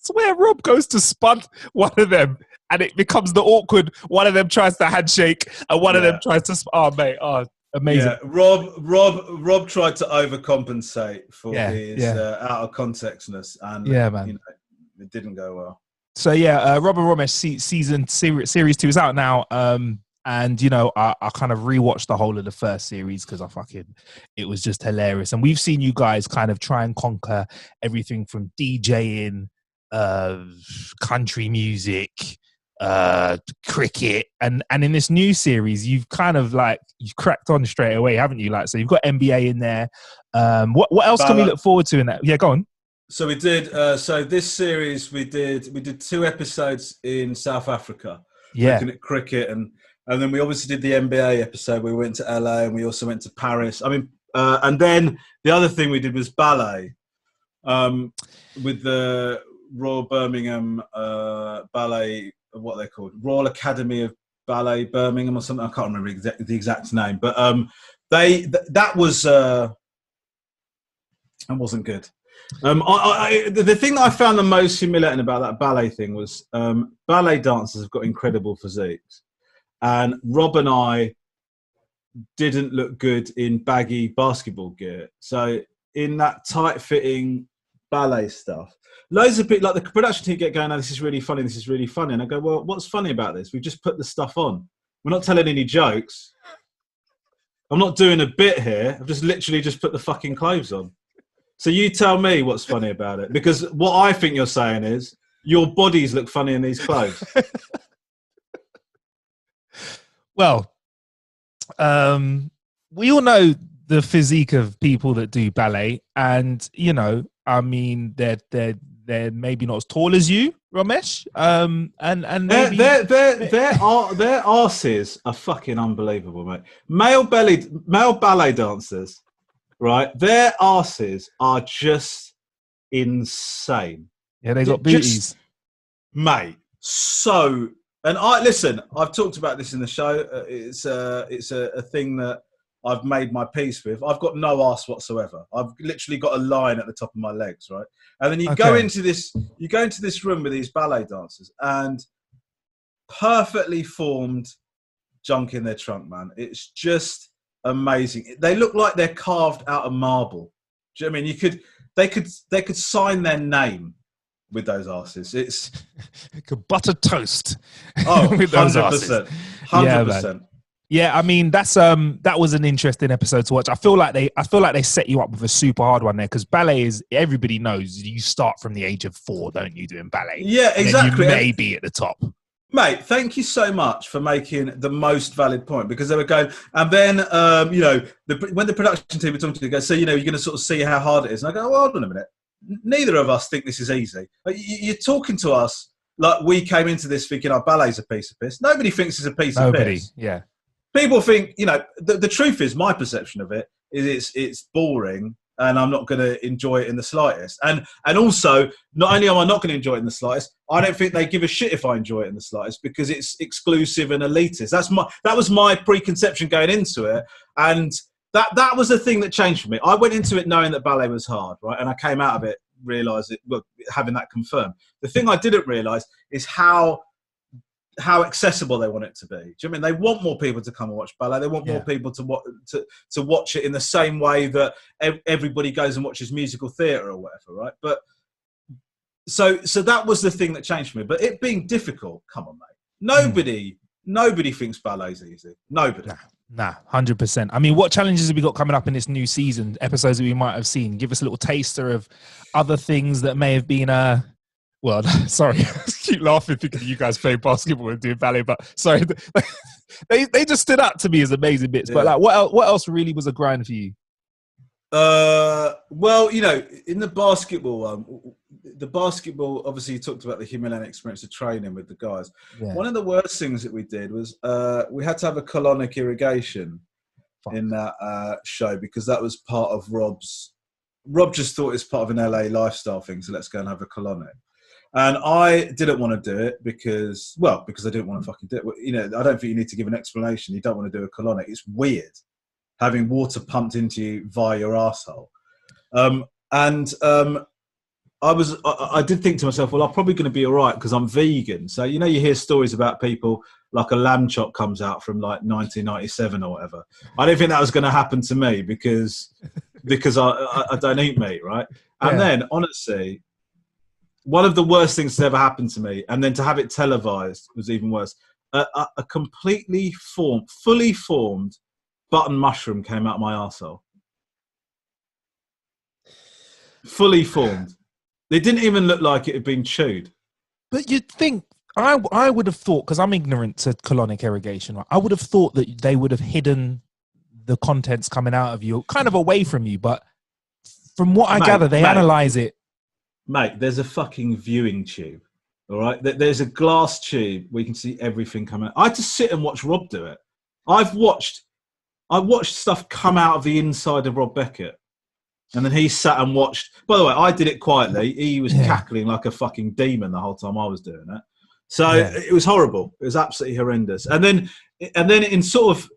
swear Rob goes to spud one of them and it becomes the awkward, one of them tries to handshake and one of them tries to, mate, amazing. Yeah, Rob tried to overcompensate for his out of contextness, and man, it didn't go well. So Rob and Romesh series 2 is out now, and I kind of rewatched the whole of the first series because it was just hilarious, and we've seen you guys kind of try and conquer everything from DJing, country music, cricket, and in this new series you've kind of you've cracked on straight away, haven't you? So you've got NBA in there. What else can we look forward to in that? Yeah, go on. So we did so this series we did 2 episodes in South Africa looking at cricket, and then we obviously did the NBA episode. We went to LA and we also went to Paris. And then the other thing we did was ballet with the Royal Birmingham Ballet, what they're called, Royal Academy of Ballet Birmingham or something. I can't remember the exact name, but that wasn't good. The thing that I found the most humiliating about that ballet thing was ballet dancers have got incredible physiques, and Rob and I didn't look good in baggy basketball gear. So in that tight-fitting ballet stuff, loads of people, like the production team, get going, "Oh, this is really funny, this is really funny." And I go, "Well, what's funny about this? We've just put the stuff on. We're not telling any jokes. I'm not doing a bit here. I've just literally just put the fucking clothes on. So you tell me what's funny about it. Because what I think you're saying is your bodies look funny in these clothes." Well, we all know the physique of people that do ballet, and they're maybe not as tall as you, Romesh. And maybe their arses are fucking unbelievable, mate. Male ballet dancers, right? Their arses are just insane. Yeah, they got Just, booties. mate. So, and I've talked about this in the show. It's a thing that I've made my peace with. I've got no arse whatsoever. I've literally got a line at the top of my legs, right? And then you go Okay. into this room with these ballet dancers and perfectly formed junk in their trunk, man. It's just amazing. They look like they're carved out of marble. Do you know what I mean? They could sign their name with those asses. It's Could butter toast with those asses. 100%. Yeah, man. 100%. Yeah, I mean that was an interesting episode to watch. I feel like they set you up with a super hard one there because ballet is everybody knows you start from the age of 4, don't you, doing ballet? Yeah, exactly. And then you may be at the top. Mate, thank you so much for making the most valid point because they were going, and then when the production team were talking to you, go, so you're going to sort of see how hard it is, and I go, well, hold on a minute, neither of us think this is easy. You're talking to us like we came into this thinking our ballet's a piece of piss. Nobody thinks it's a piece of piss. Yeah. People think, the truth is, my perception of it is it's boring and I'm not going to enjoy it in the slightest. And also, not only am I not going to enjoy it in the slightest, I don't think they give a shit if I enjoy it in the slightest because it's exclusive and elitist. That was my preconception going into it. And that was the thing that changed for me. I went into it knowing that ballet was hard, right? And I came out of it having that confirmed. The thing I didn't realise is how accessible they want it to be. Do you know what I mean? They want more people to come and watch ballet. They want more people to watch it in the same way that everybody goes and watches musical theatre or whatever, right? But so that was the thing that changed for me. But it being difficult, come on, mate. Nobody thinks ballet's easy. Nobody. Nah, 100%. I mean, what challenges have we got coming up in this new season? Episodes that we might have seen. Give us a little taster of other things that may have been well, sorry, I keep laughing thinking you guys play basketball and doing ballet, but sorry, they just stood out to me as amazing bits. Yeah. But what else really was a grind for you? Well, in the basketball obviously you talked about the humiliating experience of training with the guys. Yeah. One of the worst things that we did was we had to have a colonic irrigation in that show because that was part of Rob just thought it's part of an LA lifestyle thing, so let's go and have a colonic. And I didn't want to do it because I didn't want to fucking do it. I don't think you need to give an explanation. You don't want to do a colonic. It's weird having water pumped into you via your arsehole. I did think to myself, well, I'm probably going to be all right because I'm vegan. So, you hear stories about people like a lamb chop comes out from like 1997 or whatever. I don't think that was going to happen to me because I don't eat meat, right? And then, honestly, one of the worst things that ever happened to me, and then to have it televised was even worse. A fully formed button mushroom came out of my arsehole. Fully formed. They didn't even look like it had been chewed. But you'd think, I would have thought, because I'm ignorant to colonic irrigation, right? I would have thought that they would have hidden the contents coming out of you, kind of away from you. But from what I gather, they analyze it. Mate, there's a fucking viewing tube, all right? There's a glass tube where you can see everything coming out. I had to sit and watch Rob do it. I watched stuff come out of the inside of Rob Beckett. And then he sat and watched. By the way, I did it quietly. He was cackling like a fucking demon the whole time I was doing it. So it was horrible. It was absolutely horrendous. And then in sort of,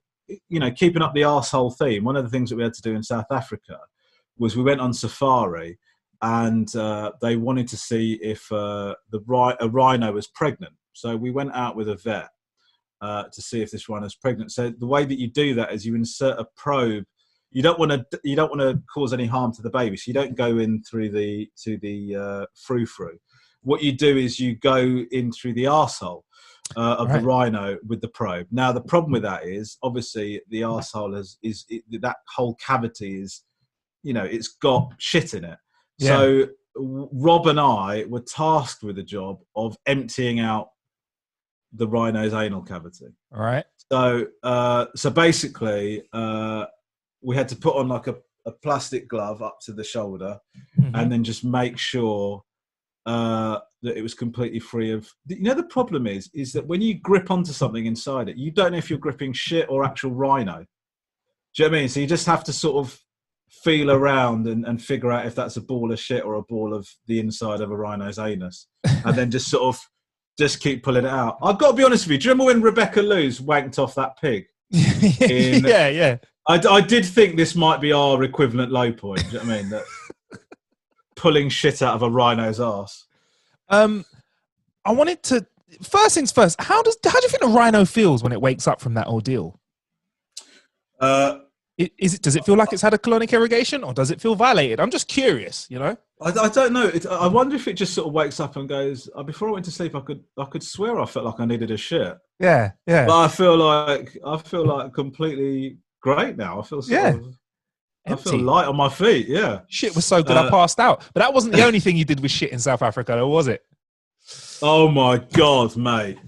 keeping up the arsehole theme, one of the things that we had to do in South Africa was we went on safari and they wanted to see if a rhino was pregnant. So we went out with a vet to see if this rhino is pregnant. So the way that you do that is you insert a probe. You don't want to cause any harm to the baby, so you don't go in through the frou-frou. What you do is you go in through the arsehole of the rhino with the probe. Now the problem with that is obviously the arsehole that whole cavity is, it's got shit in it. Yeah. So Rob and I were tasked with the job of emptying out the rhino's anal cavity. All right. So basically. We had to put on like a plastic glove up to the shoulder and then just make sure that it was completely free of... the problem is that when you grip onto something inside it, you don't know if you're gripping shit or actual rhino. Do you know what I mean? So you just have to sort of feel around and figure out if that's a ball of shit or a ball of the inside of a rhino's anus, and then just sort of just keep pulling it out. I've got to be honest with you. Do you remember when Rebecca Lewis wanked off that pig? Yeah. I did think this might be our equivalent low point. Do you know what I mean? That pulling shit out of a rhino's arse. I wanted to, first things first, how do you think a rhino feels when it wakes up from that ordeal? Does it feel like it's had a colonic irrigation, or does it feel violated? I'm just curious, you know. I don't know. I wonder if it just sort of wakes up and goes. Before I went to sleep, I could swear I felt like I needed a shit. Yeah. But I feel like completely great now. I feel empty. I feel light on my feet. Yeah. Shit was so good I passed out. But that wasn't the only thing you did with shit in South Africa, though, was it? Oh my God, mate.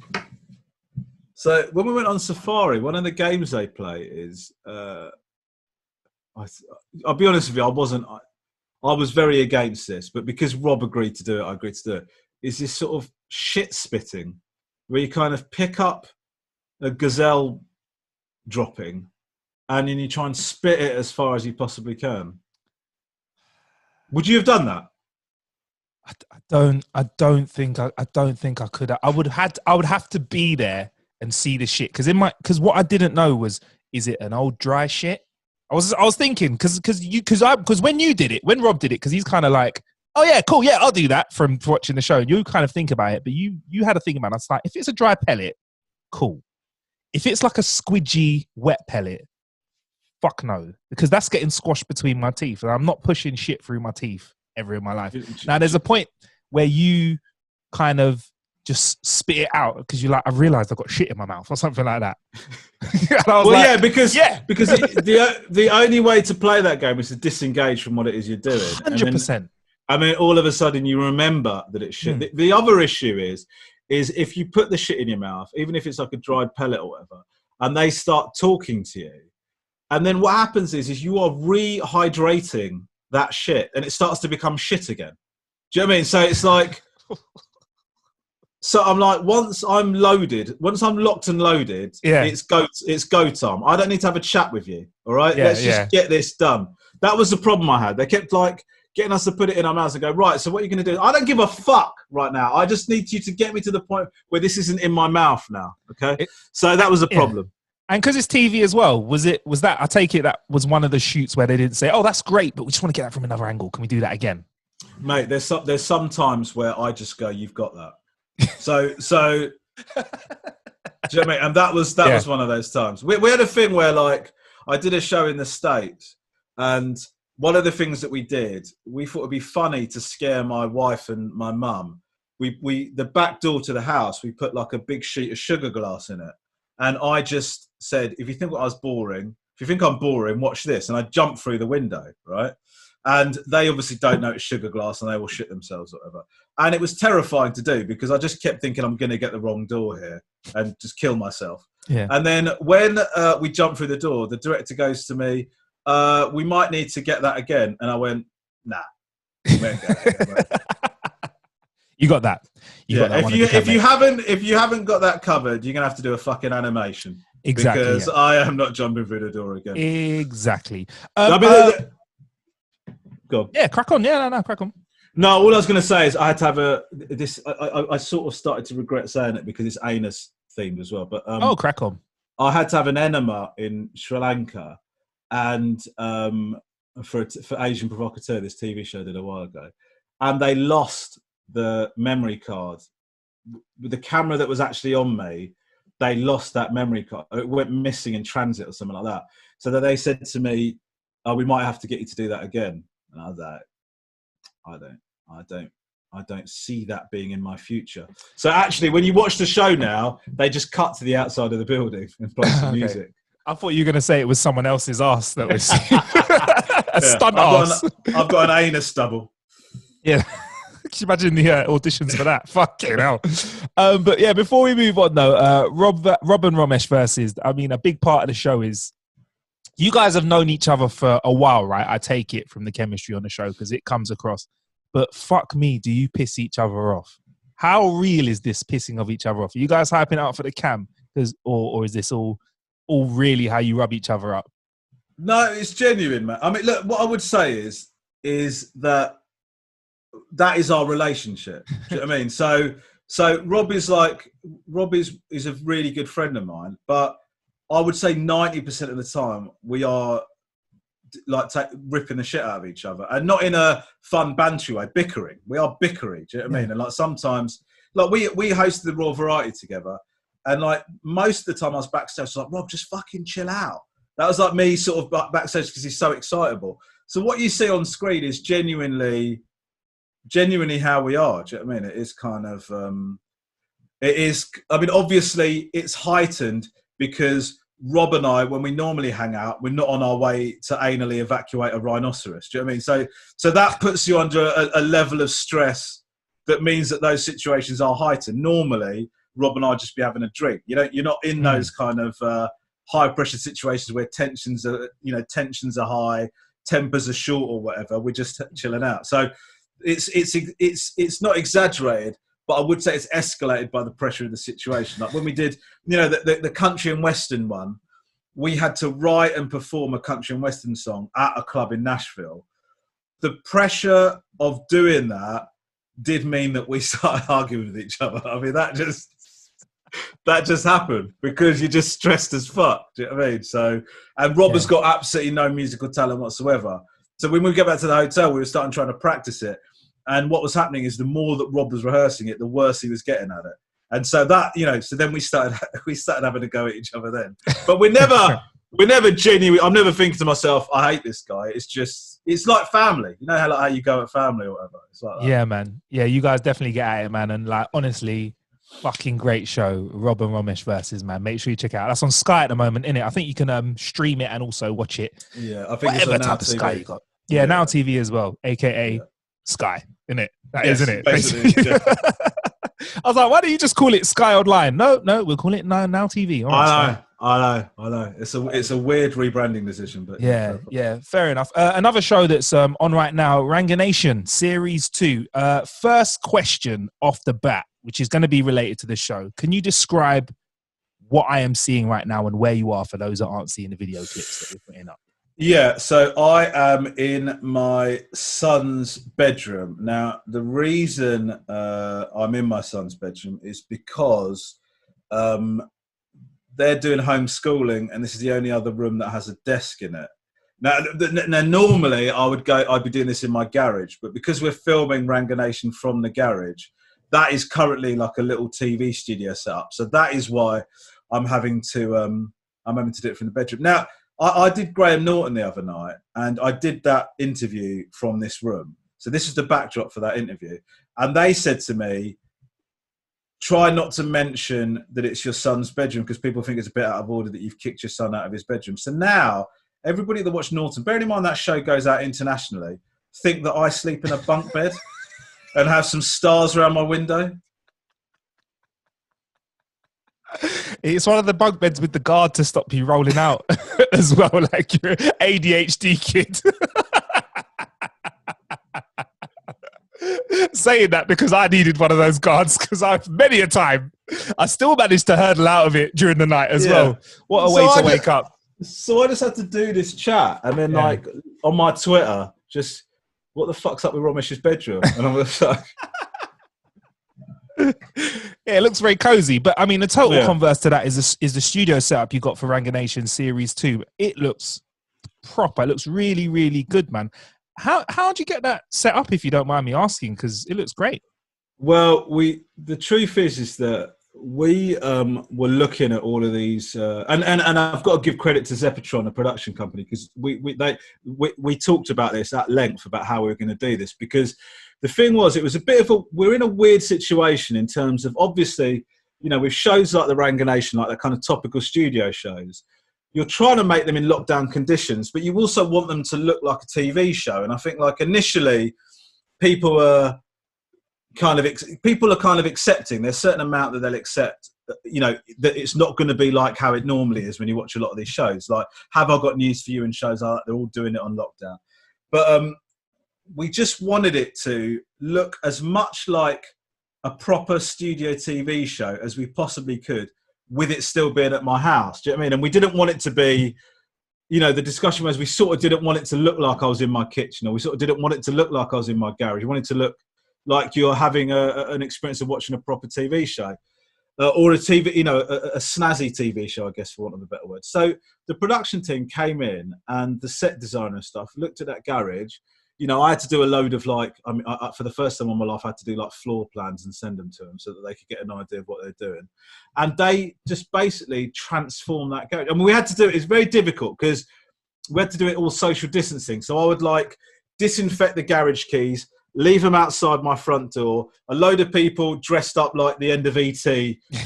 So when we went on safari, one of the games they play is, I'll be honest with you, I was very against this, but because Rob agreed to do it, I agreed to do it. Is this sort of shit spitting where you kind of pick up a gazelle dropping and then you try and spit it as far as you possibly can. Would you have done that? I don't think I could. I would have to be there and see the shit, because what I didn't know was, is it an old dry shit? I was thinking because when Rob did it, because he's kind of like, oh yeah, cool, yeah, I'll do that from watching the show. And you kind of think about it, but you had to think about it. I was like, if it's a dry pellet, cool. If it's like a squidgy wet pellet, fuck no, because that's getting squashed between my teeth, and I'm not pushing shit through my teeth ever in my life. Now there's a point where you kind of just spit it out because you're like, I realized I've got shit in my mouth or something like that. Because the only way to play that game is to disengage from what it is you're doing. 100%. I mean, all of a sudden you remember that it's shit. The other issue is if you put the shit in your mouth, even if it's like a dried pellet or whatever, and they start talking to you, and then what happens is you are rehydrating that shit, and it starts to become shit again. Do you know what I mean? So it's like, so I'm like, once I'm locked and loaded, it's go time. I don't need to have a chat with you. All right, let's just get this done. That was the problem I had. They kept like getting us to put it in our mouths and go, right, so what are you going to do? I don't give a fuck right now. I just need you to get me to the point where this isn't in my mouth now. Okay, so that was a problem. And because it's TV as well, was that, I take it that was one of the shoots where they didn't say, oh, that's great, but we just want to get that from another angle. Can we do that again? Mate, there's some times where I just go, you've got that. So do you know what I mean? And that was one of those times. We had a thing where, like, I did a show in the States, and one of the things that we did, we thought it'd be funny to scare my wife and my mum. The back door to the house, we put like a big sheet of sugar glass in it. And I just said, if you think I'm boring, watch this. And I jumped through the window, right? And they obviously don't know it's sugar glass and they will shit themselves or whatever. And it was terrifying to do because I just kept thinking I'm going to get the wrong door here and just kill myself. Yeah. And then when we jumped through the door, the director goes to me, we might need to get that again. And I went, nah. You got that. Got that if you haven't got that covered, you're gonna have to do a fucking animation. Exactly. Because I am not jumping through the door again. Exactly. Go on. Yeah, crack on. Yeah, no, crack on. No, all I was gonna say is I had to have I sort of started to regret saying it because it's anus themed as well. But crack on. I had to have an enema in Sri Lanka, and for Asian Provocateur, this TV show did a while ago, and they lost the memory card with the camera that was actually on me. They lost that memory card. It went missing in transit or something like that. So that they said to me, "Oh, we might have to get you to do that again." And I was like, I don't see that being in my future. So actually, when you watch the show now, they just cut to the outside of the building and play some music. I thought you were going to say it was someone else's ass that was stunt ass. I've got an anus stubble. Yeah. Can you imagine the auditions for that? Fucking hell. But yeah, before we move on though, Rob and Romesh versus, I mean, a big part of the show is you guys have known each other for a while, right? I take it from the chemistry on the show because it comes across. But fuck me, do you piss each other off? How real is this pissing of each other off? Are you guys hyping it up for the cam? Or is this all really how you rub each other up? No, it's genuine, man. I mean, look, what I would say is that is our relationship. Do you know what I mean? So Rob is a really good friend of mine, but I would say 90% of the time we are like ripping the shit out of each other, and not in a fun banter way, bickering. We are bickering. Do you know what I mean? And like sometimes, like we hosted the Raw Variety together, and like most of the time I was backstage, I was like, Rob, just fucking chill out. That was like me sort of backstage because he's so excitable. So what you see on screen is genuinely how we are. Do you know what I mean? It is kind of it is. I mean, obviously it's heightened because Rob and I, when we normally hang out, we're not on our way to anally evacuate a rhinoceros. Do you know what I mean? So that puts you under a level of stress that means that those situations are heightened. Normally, Rob and I just be having a drink. You know, you're not in those kind of high pressure situations where tensions are high, tempers are short or whatever. We're just chilling out. So it's not exaggerated, but I would say it's escalated by the pressure of the situation. Like when we did, the country and western one, we had to write and perform a country and western song at a club in Nashville. The pressure of doing that did mean that we started arguing with each other. I mean, that just happened because you're just stressed as fuck. Do you know what I mean? So, and Rob has got absolutely no musical talent whatsoever. So when we get back to the hotel, we were starting trying to practice it. And what was happening is the more that Rob was rehearsing it, the worse he was getting at it. And so that, so then we started having a go at each other then. But we're never genuine. I'm never thinking to myself, I hate this guy. It's like family. You know how you go at family or whatever. It's like that. Yeah, man. Yeah, you guys definitely get at it, man. And like, honestly, fucking great show. Rob and Romesh versus, man. Make sure you check it out. That's on Sky at the moment, innit? I think you can stream it and also watch it. Yeah, I think whatever it's on type of TV. Sky you got. Yeah, Now TV as well, aka Sky, innit? That is, innit? Basically. Yeah. I was like, why don't you just call it Sky Online? No, we'll call it Now TV. All right, I know. It's a weird rebranding decision, but yeah, fair enough. Another show that's on right now, Ranganation Series 2. First question off the bat, which is going to be related to the show. Can you describe what I am seeing right now and where you are for those that aren't seeing the video clips that we're putting up? Yeah, so I am in my son's bedroom. Now, the reason I'm in my son's bedroom is because they're doing homeschooling, and this is the only other room that has a desk in it. Now normally I'd be doing this in my garage, but because we're filming Ranganation from the garage, that is currently like a little TV studio set up. So that is why I'm having to do it from the bedroom. Now, I did Graham Norton the other night, and I did that interview from this room. So this is the backdrop for that interview. And they said to me, try not to mention that it's your son's bedroom because people think it's a bit out of order that you've kicked your son out of his bedroom. So now, everybody that watched Norton, bearing in mind that show goes out internationally, think that I sleep in a bunk bed and have some stars around my window. It's one of the bunk beds with the guard to stop you rolling out as well, like you're an ADHD kid. Saying that because I needed one of those guards because many a time I still managed to hurdle out of it during the night as well. What a way to wake up. So I just had to do this chat, and then like on my Twitter, just what the fuck's up with Romesh's bedroom? And I'm just like... Yeah, it looks very cozy, but I mean, the total converse to that is the studio setup you got for Ranganation Series 2. It looks proper. It looks really, really good, man. How'd you get that set up, if you don't mind me asking? Because it looks great. Well, the truth is that we were looking at all of these, and I've got to give credit to Zeppotron, the production company, because we talked about this at length about how we were going to do this, because the thing was, it was we're in a weird situation in terms of, obviously, with shows like the Ranganation, like the kind of topical studio shows, you're trying to make them in lockdown conditions, but you also want them to look like a TV show. And I think like initially people are kind of accepting, there's a certain amount that they'll accept, that it's not going to be like how it normally is when you watch a lot of these shows. Like, Have I Got News For You and shows like that, they're all doing it on lockdown. But we just wanted it to look as much like a proper studio TV show as we possibly could, with it still being at my house. Do you know what I mean? And we didn't want it to be, you know, the discussion was we sort of didn't want it to look like I was in my kitchen, or we sort of didn't want it to look like I was in my garage. We wanted to look like you're having an experience of watching a proper TV show. Or a TV, you know, a snazzy TV show, I guess, for want of a better word. So the production team came in, and the set designer and stuff looked at that garage. You know, I had to do a load of for the first time in my life, I had to do like floor plans and send them to them so that they could get an idea of what they're doing. And they just basically transformed that garage. I mean, we had to do it. It's very difficult because we had to do it all social distancing. So I would like disinfect the garage keys, leave them outside my front door. A load of people dressed up like the end of ET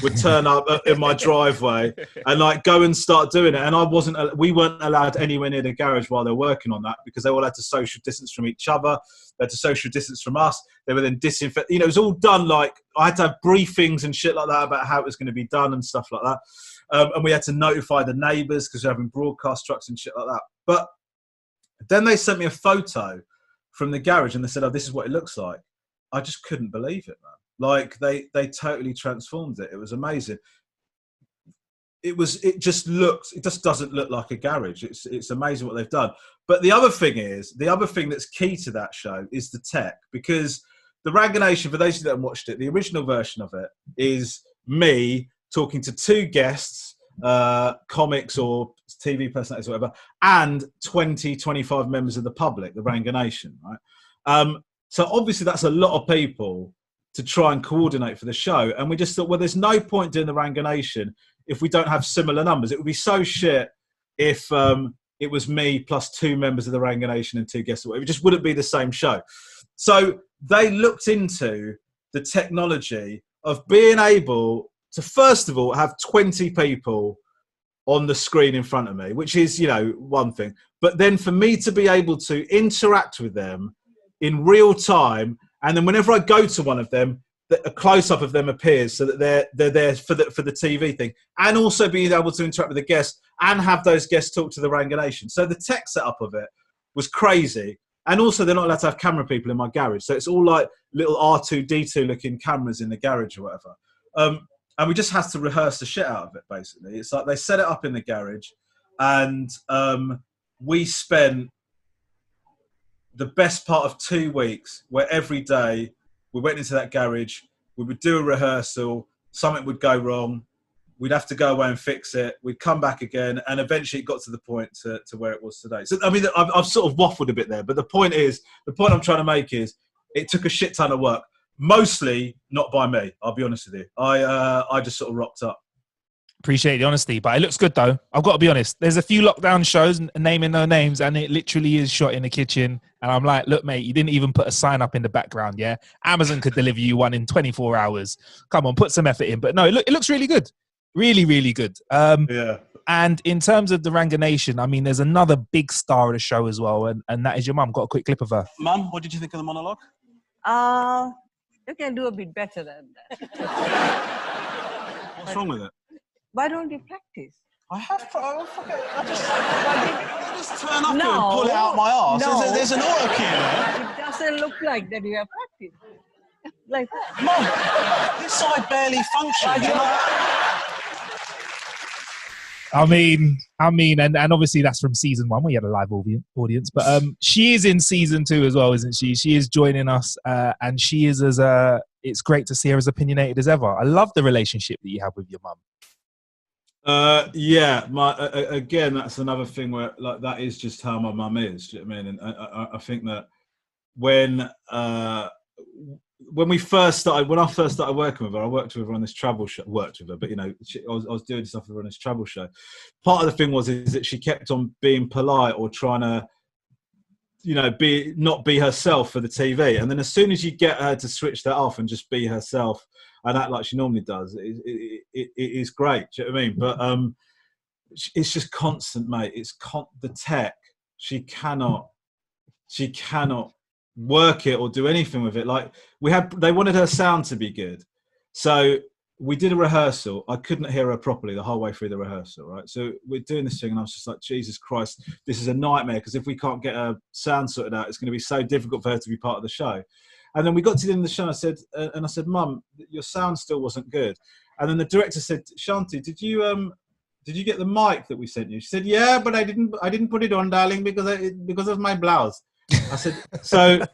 would turn up in my driveway and like go and start doing it. And we weren't allowed anywhere near the garage while they're working on that, because they all had to social distance from each other. They had to social distance from us. They were then disinfect. You know, it was all done like I had to have briefings and shit like that about how it was going to be done and stuff like that. And we had to notify the neighbours because we're having broadcast trucks and shit like that. But then they sent me a photo from the garage and they said, oh, this is what it looks like. I just couldn't believe it, man. Like they totally transformed it. It was amazing. It just doesn't look like a garage. It's amazing what they've done. But the other thing that's key to that show is the tech, because the Ranganation, for those of you that haven't watched it, the original version of it is me talking to two guests, comics or TV personalities or whatever, and 25 members of the public, the Ranganation, right? So obviously that's a lot of people to try and coordinate for the show. And we just thought, well, there's no point doing the Ranganation if we don't have similar numbers. It would be so shit if it was me plus two members of the Ranganation and two guests. It just wouldn't be the same show. So they looked into the technology of being able to, first of all, have 20 people on the screen in front of me, which is, you know, one thing. But then for me to be able to interact with them in real time, and then whenever I go to one of them, a close-up of them appears so that they're there for the TV thing, and also being able to interact with the guests and have those guests talk to the Ranganation. So the tech setup of it was crazy. And also they're not allowed to have camera people in my garage. So it's all like little R2-D2 looking cameras in the garage or whatever. And we just had to rehearse the shit out of it, basically. It's like they set it up in the garage, and we spent the best part of 2 weeks where every day we went into that garage, we would do a rehearsal, something would go wrong, we'd have to go away and fix it, we'd come back again, and eventually it got to the point to where it was today. So, I mean, I've sort of waffled a bit there, but the point I'm trying to make is it took a shit ton of work. Mostly not by me, I'll be honest with you. I just sort of rocked up. Appreciate the honesty, but it looks good though. I've got to be honest. There's a few lockdown shows, naming no names, and it literally is shot in the kitchen. And I'm like, look, mate, you didn't even put a sign up in the background, yeah? Amazon could deliver you one in 24 hours. Come on, put some effort in. But no, it looks really good. Really, really good. Yeah. And in terms of the Ranganation, I mean, there's another big star of the show as well, and that is your mum. Got a quick clip of her. Mum, what did you think of the monologue? You can do a bit better than that. What's wrong with it? Why don't you practice? I have. I just turn up here and pull it out my arse. No. There's an auto cue there. It doesn't look like that you have practiced. Like that. Mum, this side barely functions. I mean, and obviously that's from season 1. We had a live audience, but she is in season 2 as well, isn't she? She is joining us, and she is it's great to see her as opinionated as ever. I love the relationship that you have with your mum. Yeah, again, that's another thing where like that is just how my mum is. Do you know what I mean? And I think that when I first started working with her, I worked with her on this travel show. Worked with her, but you know, I was doing stuff with her on this travel show. Part of the thing is that she kept on being polite or trying to, you know, not be herself for the TV. And then as soon as you get her to switch that off and just be herself and act like she normally does, it is great. Do you know what I mean? But it's just constant, mate. It's the tech. She cannot work it or do anything with it. Like they wanted her sound to be good, so we did a rehearsal. I couldn't hear her properly the whole way through the rehearsal, right? So we're doing this thing and I was just like, Jesus Christ, this is a nightmare, because if we can't get her sound sorted out, it's going to be so difficult for her to be part of the show. And then we got to the end of the show and I said, Mum, your sound still wasn't good. And then the director said, Shanti, did you did you get the mic that we sent you? She said, yeah, but I didn't put it on, darling, because of my blouse. I said, so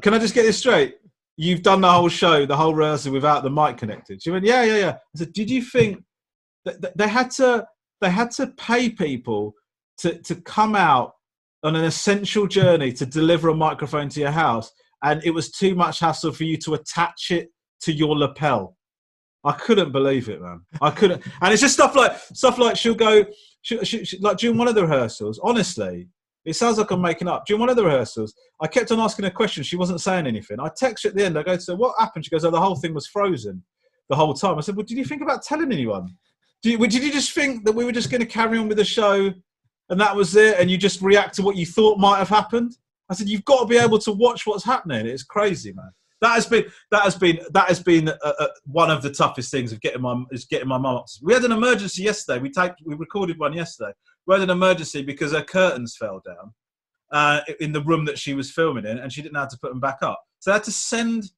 can I just get this straight? You've done the whole show, the whole rehearsal without the mic connected. She went, yeah. I said, did you think that they had to pay people to come out on an essential journey to deliver a microphone to your house, and it was too much hassle for you to attach it to your lapel? I couldn't believe it, man. I couldn't. And it's just stuff like she'll go, like during one of the rehearsals, honestly, it sounds like I'm making up. During one of the rehearsals, I kept on asking her questions. She wasn't saying anything. I text her at the end. I go, so what happened? She goes, oh, the whole thing was frozen the whole time. I said, well, did you think about telling anyone? Did you just think that we were just going to carry on with the show and that was it, and you just react to what you thought might have happened? I said, you've got to be able to watch what's happening. It's crazy, man. That has been one of the toughest things of getting my mum up. We had an emergency yesterday. We recorded one yesterday. We had an emergency because her curtains fell down in the room that she was filming in, and she didn't know how to put them back up. So I had to send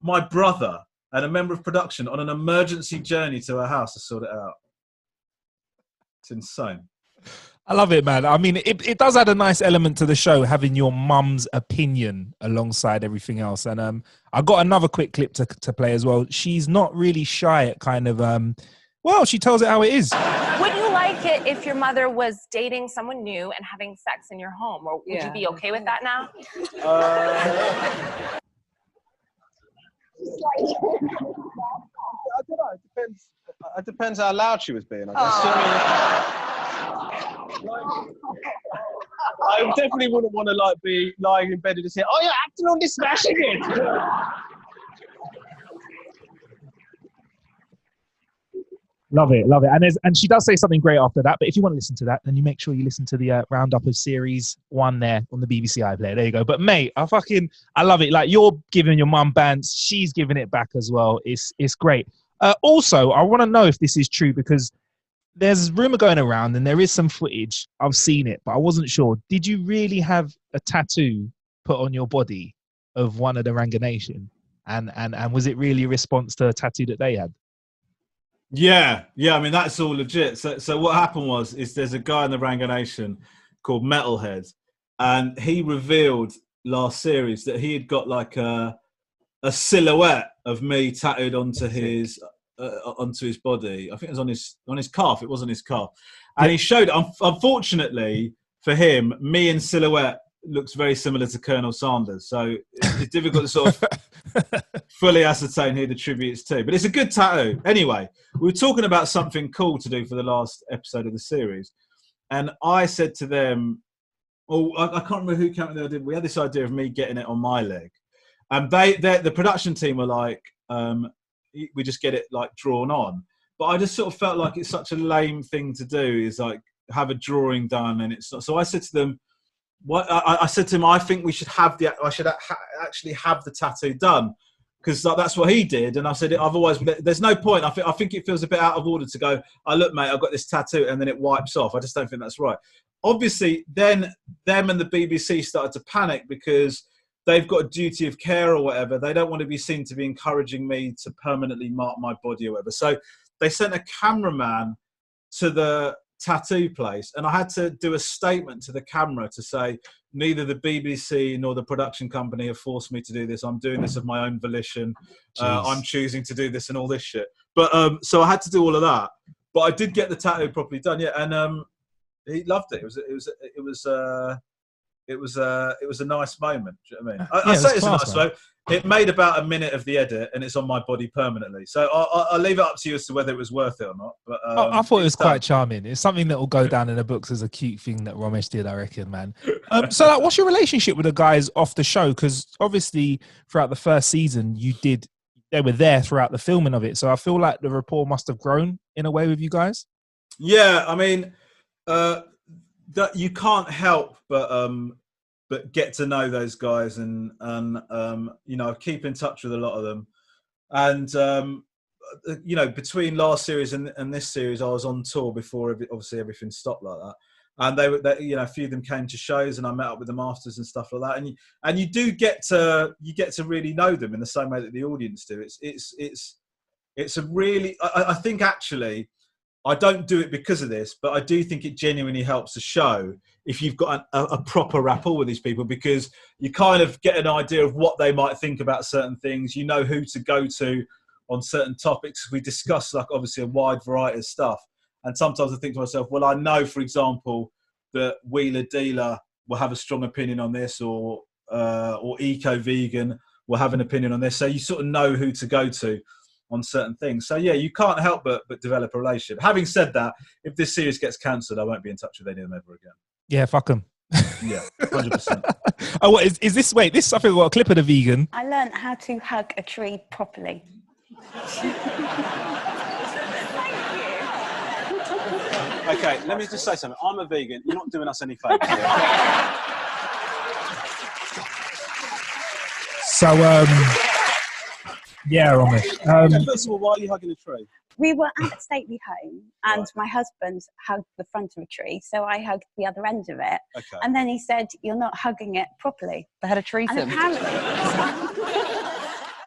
my brother and a member of production on an emergency journey to her house to sort it out. It's insane. I love it, man. I mean, it does add a nice element to the show, having your mum's opinion alongside everything else. And I got another quick clip to play as well. She's not really shy at kind of, well, she tells it how it is. Would you like it if your mother was dating someone new and having sex in your home? Or would you be okay with that now? I don't know. It depends how loud she was being, I guess. I definitely wouldn't want to be lying in bed and just say, "Oh, you're absolutely smashing it." Love it. And she does say something great after that. But if you want to listen to that, then you make sure you listen to the roundup of series 1 there on the BBC iPlayer. There you go. But mate, I love it. Like, you're giving your mum bands, she's giving it back as well. It's great. Also, I want to know if this is true, because there's rumor going around and there is some footage. I've seen it, but I wasn't sure. Did you really have a tattoo put on your body of one of the Ranga Nation? And was it really a response to a tattoo that they had? Yeah. I mean, that's all legit. So what happened is there's a guy in the Ranga Nation called Metalhead, and he revealed last series that he had got like a silhouette of me tattooed onto his body. I think it was on his calf. It was on his calf, and he showed. Unfortunately for him, me in silhouette looks very similar to Colonel Sanders, so it's difficult to sort of fully ascertain who the tribute is to. But it's a good tattoo. Anyway, we were talking about something cool to do for the last episode of the series, and I said to them, I can't remember who came up with the idea. We had this idea of me getting it on my leg, and the production team were like, we just get it like drawn on. But I just sort of felt like it's such a lame thing to do, is like have a drawing done, and it's not. So I said to them, I said to him, I think we should actually have the tattoo done, because that's what he did. And I said, there's no point. I think it feels a bit out of order to go, oh, look, mate, I've got this tattoo, and then it wipes off. I just don't think that's right. Obviously, then them and the BBC started to panic because they've got a duty of care or whatever. They don't want to be seen to be encouraging me to permanently mark my body or whatever. So they sent a cameraman to the tattoo place, and I had to do a statement to the camera to say neither the BBC nor the production company have forced me to do this. I'm doing this of my own volition. I'm choosing to do this and all this shit. But so I had to do all of that. But I did get the tattoo properly done, yeah. And he loved it. It was a nice moment. Do you know what I mean? I say it's a nice moment. It made about a minute of the edit, and it's on my body permanently. So I'll leave it up to you as to whether it was worth it or not. But I thought it was quite charming. It's something that will go down in the books as a cute thing that Romesh did, I reckon, man. So like, what's your relationship with the guys off the show? Because obviously throughout the first season, they were there throughout the filming of it. So I feel like the rapport must have grown in a way with you guys. Yeah, I mean, that you can't help but get to know those guys and you know, keep in touch with a lot of them. And you know, between last series and this series, I was on tour before obviously everything stopped like that. And they you know, a few of them came to shows, and I met up with them afters and stuff like that. And you do get to really know them in the same way that the audience do. It's a really, I think actually, I don't do it because of this, but I do think it genuinely helps the show if you've got a proper rapport with these people, because you kind of get an idea of what they might think about certain things. You know who to go to on certain topics. We discuss, like, obviously a wide variety of stuff. And sometimes I think to myself, well, I know, for example, that Wheeler Dealer will have a strong opinion on this, or Eco-Vegan will have an opinion on this. So you sort of know who to go to on certain things. So yeah, you can't help but develop a relationship. Having said that, if this series gets cancelled, I won't be in touch with any of them ever again. Yeah, fuck them. Yeah, 100%. Oh, what is this? Wait, this, I think, got a clip of the vegan. I learned how to hug a tree properly. Okay, let me just say something. I'm a vegan. You're not doing us any favours. So, yeah, Romesh. First of all, why are you hugging a tree? We were at a stately home, and my husband hugged the front of a tree, so I hugged the other end of it. Okay. And then he said, "You're not hugging it properly." They had a And threesome. apparently,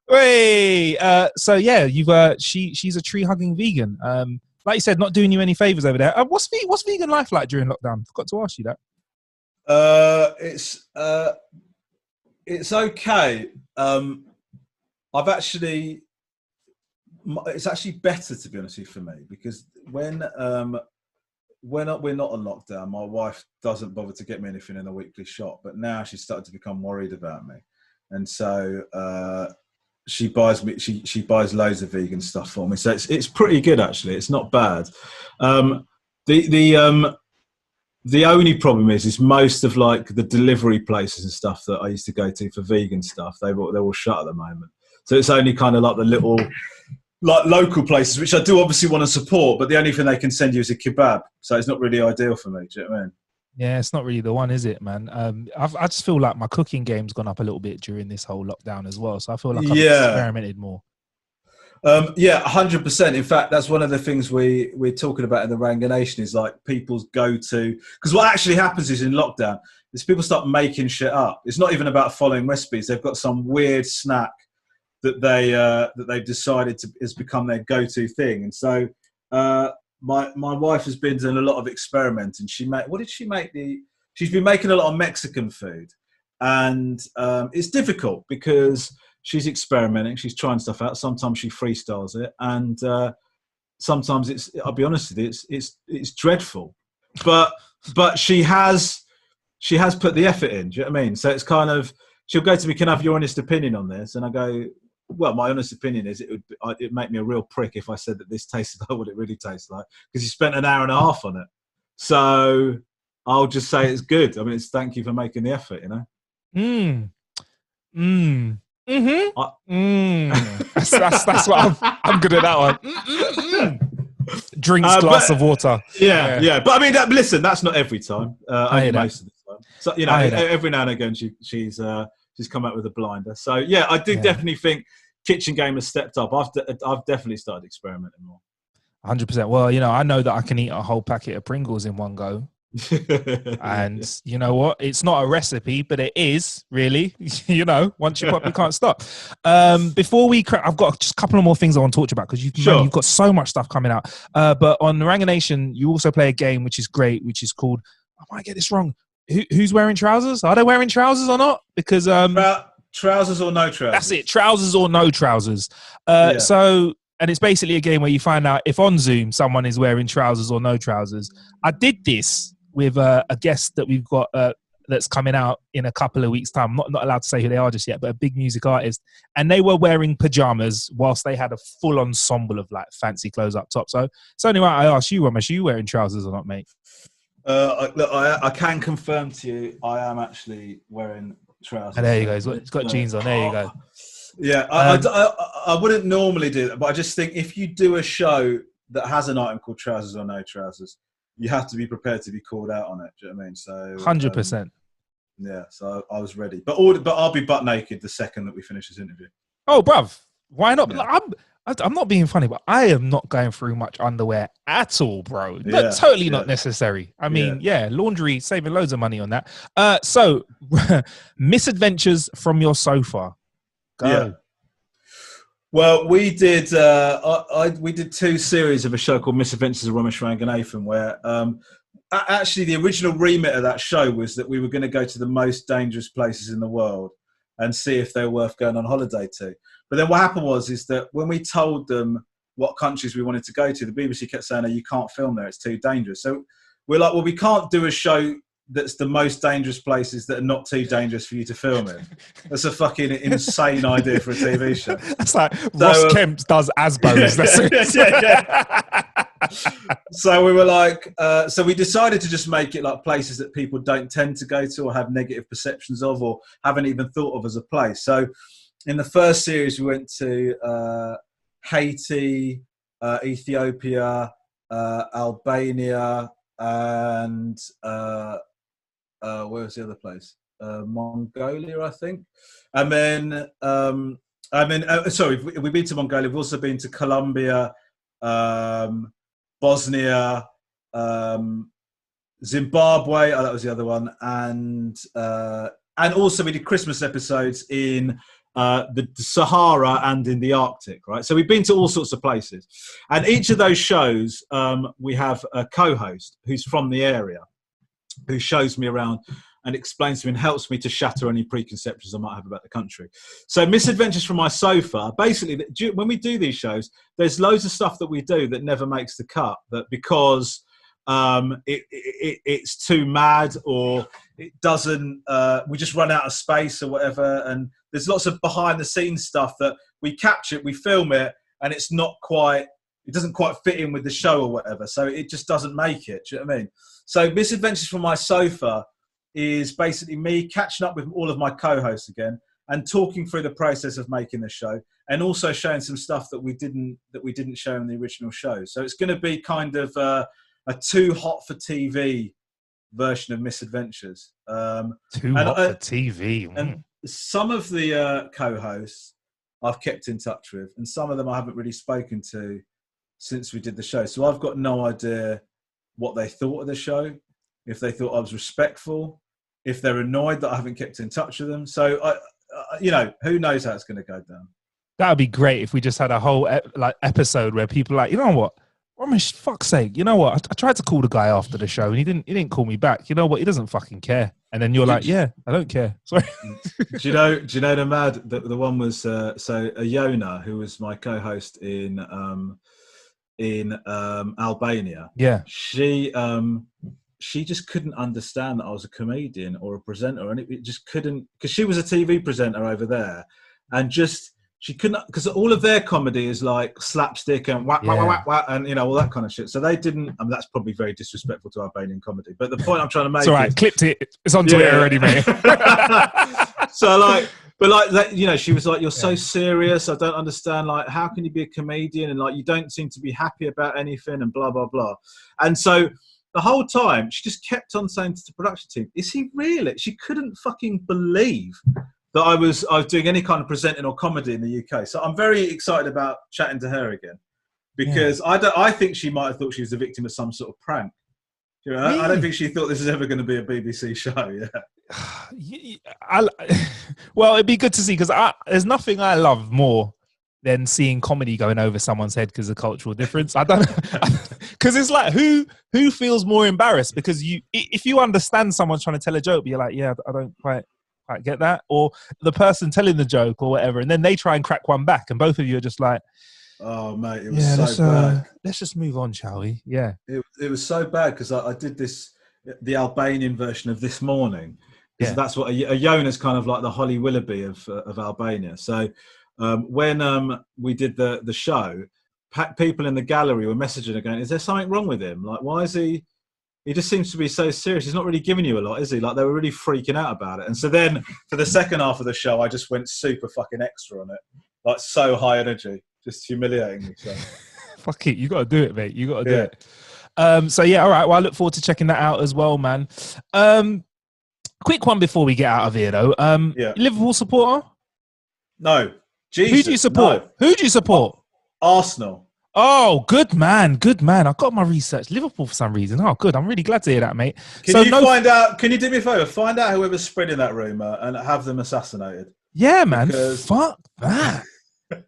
Wait, so yeah, she's a tree hugging vegan. Like you said, not doing you any favors over there. What's vegan life like during lockdown? Forgot to ask you that. It's okay. It's actually better, to be honest with you, for me, because when we're not on lockdown, my wife doesn't bother to get me anything in a weekly shop. But now she's started to become worried about me, and so she buys loads of vegan stuff for me. So it's pretty good, actually. It's not bad. The only problem is most of, like, the delivery places and stuff that I used to go to for vegan stuff, they're all shut at the moment. So it's only kind of like the little, like, local places, which I do obviously want to support, but the only thing they can send you is a kebab. So it's not really ideal for me. Do you know what I mean? Yeah, it's not really the one, is it, man? I just feel like my cooking game's gone up a little bit during this whole lockdown as well. So I feel like I've experimented more. Yeah, 100%. In fact, that's one of the things we're talking about in the Ranganation, is like people's go-to. Because what actually happens is, in lockdown, is people start making shit up. It's not even about following recipes. They've got some weird snack that they've decided has become their go-to thing. And so my wife has been doing a lot of experimenting. She's been making a lot of Mexican food, and it's difficult because she's experimenting, she's trying stuff out. Sometimes she freestyles it, and sometimes I'll be honest with you, it's dreadful. But she has put the effort in. Do you know what I mean? So it's kind of, she'll go to me, "Can I have your honest opinion on this?" And I go, "Well, my honest opinion is it'd make me a real prick if I said that this tasted like what it really tastes like, because you spent an hour and a half on it. So I'll just say it's good. I mean, it's thank you for making the effort, you know." That's what I'm good at that one. Drinks glass of water. Yeah. But I mean, listen, that's not every time. Only most of the time. So, you know, every now and again she's come out with a blinder. So yeah, I do definitely think kitchen game has stepped up. I've definitely started experimenting more. 100%. Well, you know, I know that I can eat a whole packet of Pringles in one go. And you know what? It's not a recipe, but it is really, you know, once you probably can't stop. Before I've got just a couple of more things I want to talk about, because you've got so much stuff coming out. But on Ranganation, you also play a game which is great, which is called, I might get this wrong, who's wearing trousers? Are they wearing trousers or not? Because trousers or no trousers. That's it. Trousers or no trousers. So, and it's basically a game where you find out if on Zoom someone is wearing trousers or no trousers. I did this with a guest that we've got that's coming out in a couple of weeks' time. I'm not allowed to say who they are just yet, but a big music artist. And they were wearing pajamas whilst they had a full ensemble of, like, fancy clothes up top. So it's only right I asked you, Romesh, are you wearing trousers or not, mate? Look, I can confirm to you, I am actually wearing trousers. Oh, there you go. It's got jeans on. There you go. Yeah, I wouldn't normally do that, but I just think if you do a show that has an item called trousers or no trousers, you have to be prepared to be called out on it. Do you know what I mean? So 100%. Yeah, so I was ready, but I'll be butt naked the second that we finish this interview. Oh, bruv, why not? Yeah. I'm not being funny, but I am not going through much underwear at all, bro. Totally not necessary. I mean, laundry, saving loads of money on that. So, misadventures from your sofa. Go. Yeah. Well, we did. We did 2 series of a show called Misadventures of Romesh Ranganathan, where actually the original remit of that show was that we were going to go to the most dangerous places in the world and see if they were worth going on holiday to. But then what happened is that when we told them what countries we wanted to go to, the BBC kept saying, "Oh, you can't film there; it's too dangerous." So we're like, "Well, we can't do a show that's the most dangerous places that are not too dangerous for you to film in." That's a fucking insane idea for a TV show. That's like Ross Kemp does Asbos. That's it. Yeah. So we were like, so we decided to just make it like places that people don't tend to go to or have negative perceptions of or haven't even thought of as a place. So in the first series, we went to Haiti, Ethiopia, Albania, and where was the other place? Mongolia, I think. And then, sorry, we've been to Mongolia. We've also been to Colombia, Bosnia, Zimbabwe. Oh, that was the other one. And also we did Christmas episodes in the Sahara and in the Arctic, right? So we've been to all sorts of places. And each of those shows, we have a co-host who's from the area, who shows me around and explains to me and helps me to shatter any preconceptions I might have about the country. So Misadventures from My Sofa, basically, when we do these shows, there's loads of stuff that we do that never makes the cut, that because it's too mad or it doesn't, we just run out of space or whatever. And there's lots of behind the scenes stuff that we capture, we film it, and it's not quite, it doesn't quite fit in with the show or whatever. So it just doesn't make it. Do you know what I mean? So Misadventures from My Sofa is basically me catching up with all of my co-hosts again and talking through the process of making the show, and also showing some stuff that we didn't show in the original show. So it's going to be kind of a too hot for TV version of Misadventures. Too hot for TV. And some of the co-hosts I've kept in touch with, and some of them I haven't really spoken to since we did the show. So I've got no idea what they thought of the show, if they thought I was respectful, if they're annoyed that I haven't kept in touch with them. So, who knows how it's going to go down. That would be great if we just had a whole episode where people are like, you know what, Romesh, fuck's sake, you know what, I tried to call the guy after the show and he didn't call me back. You know what, he doesn't fucking care. And then you're like, yeah, I don't care. Sorry. Do you know the mad, the one was, so Iona, who was my co-host in Albania. Yeah. She just couldn't understand that I was a comedian or a presenter, and it just couldn't, because she was a TV presenter over there, and just she couldn't, because all of their comedy is like slapstick and whack, whack, whack, whack, and all that kind of shit. So they didn't. I mean, that's probably very disrespectful to Albanian comedy. But the point I'm trying to make, it's all right, clipped it. It's on Twitter already, mate. So she was like, "You're so serious. I don't understand. Like, how can you be a comedian and like you don't seem to be happy about anything and blah blah blah." And so the whole time, she just kept on saying to the production team, "Is he really?" She couldn't fucking believe that I was doing any kind of presenting or comedy in the UK. So I'm very excited about chatting to her again, because I think she might have thought she was a victim of some sort of prank. You know, really? I don't think she thought this is ever going to be a BBC show. Yeah. Well, it'd be good to see, because there's nothing I love more than seeing comedy going over someone's head because of cultural difference. I don't, because it's like who feels more embarrassed, because if you understand someone's trying to tell a joke, but you're like, yeah, I don't quite get that, or the person telling the joke or whatever, and then they try and crack one back, and both of you are just like, oh mate, it was so bad. Let's just move on, shall we? Yeah, it was so bad, because I did the Albanian version of This Morning. Yeah. That's what Iona's kind of like the Holly Willoughby of Albania. So when we did the show, people in the gallery were messaging her going, "Is there something wrong with him? Like, why is he just seems to be so serious. He's not really giving you a lot, is he?" Like, they were really freaking out about it. And so then for the second half of the show, I just went super fucking extra on it. Like, so high energy, just humiliating me. So. Fuck it, you got to do it, mate. You got to do it. So yeah, all right. Well, I look forward to checking that out as well, man. Quick one before we get out of here, though. Liverpool supporter? No. Jesus. Who do you support? No. Who do you support? Arsenal. Oh, good man, good man. I got my research. Liverpool for some reason. Oh, good. I'm really glad to hear that, mate. Can you do me a favour? Find out whoever's spreading that rumour and have them assassinated. Yeah, man. Fuck that.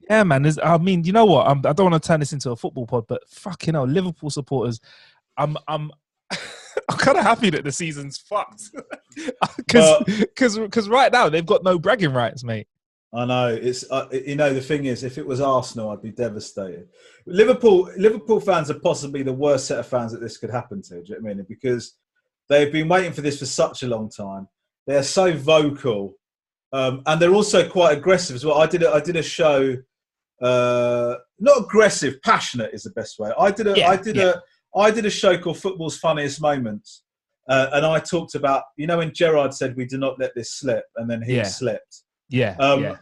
Yeah, man. I mean, you know what? I don't want to turn this into a football pod, but fucking hell, Liverpool supporters, I'm I'm kind of happy that the season's fucked because right now they've got no bragging rights, mate. I know it's the thing is, if it was Arsenal, I'd be devastated. Liverpool fans are possibly the worst set of fans that this could happen to. Do you know what I mean? Because they've been waiting for this for such a long time. They're so vocal, and they're also quite aggressive as well. I did a show, not aggressive, passionate is the best way. I did a show called Football's Funniest Moments, and I talked about, when Gerrard said we do not let this slip, and then he slipped. And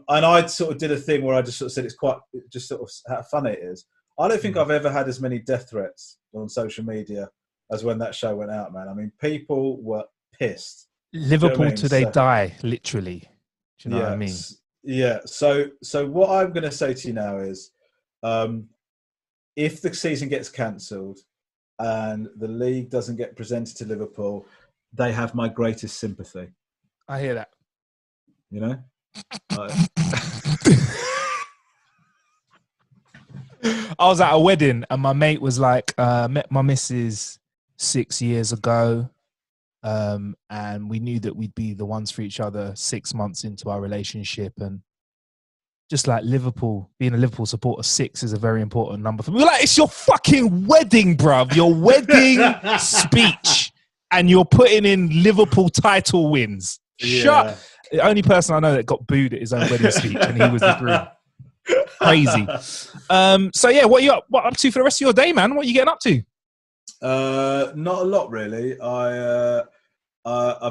I sort of did a thing where I just sort of said it's quite just sort of how funny it is. I don't think I've ever had as many death threats on social media as when that show went out, man. I mean, people were pissed. Liverpool till they die, literally. Do you know what I mean? Yeah. So what I'm going to say to you now is, if the season gets cancelled and the league doesn't get presented to Liverpool, they have my greatest sympathy. I hear that. I was at a wedding and my mate was like, met my missus 6 years ago, and we knew that we'd be the ones for each other 6 months into our relationship, and just like Liverpool, being a Liverpool supporter, 6 is a very important number for me. We're like, it's your fucking wedding, bruv, your wedding speech, and you're putting in Liverpool title wins. Shut. The only person I know that got booed at his own wedding speech, and he was the groom. Crazy. So yeah, what up to for the rest of your day, man? What are you getting up to? Not a lot, really. I've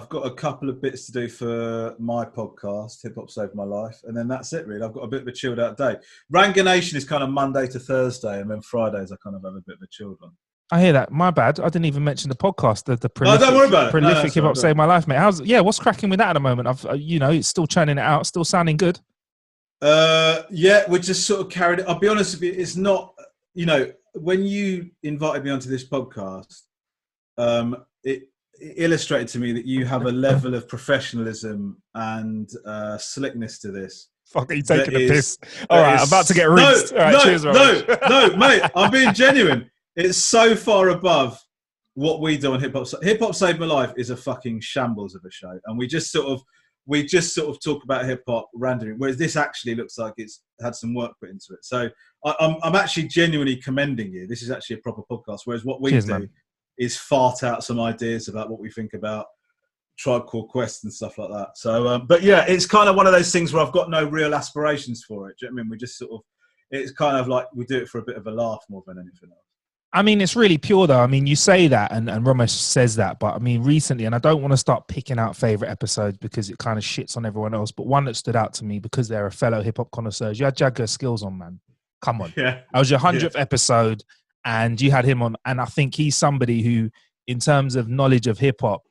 got a couple of bits to do for my podcast, Hip Hop Saved My Life, and then that's it, really. I've got a bit of a chilled out day. Ranganation is kind of Monday to Thursday, and then Fridays I kind of have a bit of a chilled one. I hear that. My bad. I didn't even mention the podcast. The prolific, don't worry about it. Prolific Hip Hop Saved My Life, mate. What's cracking with that at the moment? It's still churning it out, still sounding good. We're just sort of carried it. I'll be honest with you, it's not. When you invited me onto this podcast, it illustrated to me that you have a level of professionalism and slickness to this. Fuck, are you taking a piss? All right, I'm about to get rinsed. All right, cheers, no, mate. I'm being genuine. It's so far above what we do on Hip Hop. Hip Hop Saved My Life is a fucking shambles of a show, and we just sort of talk about hip hop randomly. Whereas this actually looks like it's had some work put into it. So I'm actually genuinely commending you. This is actually a proper podcast. Whereas what we do is fart out some ideas about what we think about Tribe Called Quest and stuff like that. So, but yeah, it's kind of one of those things where I've got no real aspirations for it. Do you know what I mean? We just sort of, it's kind of like we do it for a bit of a laugh more than anything else. I mean, it's really pure, though. I mean, you say that, and Romesh says that, but I mean, recently, and I don't want to start picking out favorite episodes because it kind of shits on everyone else, but one that stood out to me because they're a fellow hip hop connoisseurs. You had Jagger Skills on, man. Come on. Yeah. That was your 100th episode, and you had him on, and I think he's somebody who, in terms of knowledge of hip hop,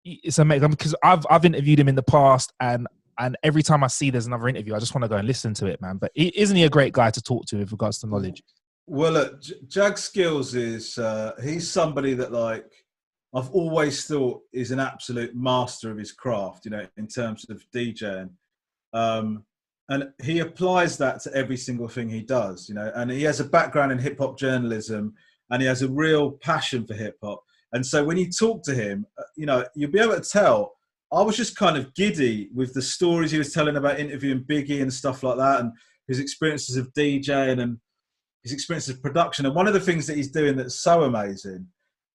it's amazing because I've interviewed him in the past, and every time I see there's another interview, I just want to go and listen to it, man. But isn't he a great guy to talk to with regards to knowledge? Well, look, Jag Skills is he's somebody that, like, I've always thought is an absolute master of his craft, in terms of DJing. And he applies that to every single thing he does, and he has a background in hip hop journalism, and he has a real passion for hip hop. And so when you talk to him, you'll be able to tell. I was just kind of giddy with the stories he was telling about interviewing Biggie and stuff like that, and his experiences of DJing and his experience of production. And one of the things that he's doing that's so amazing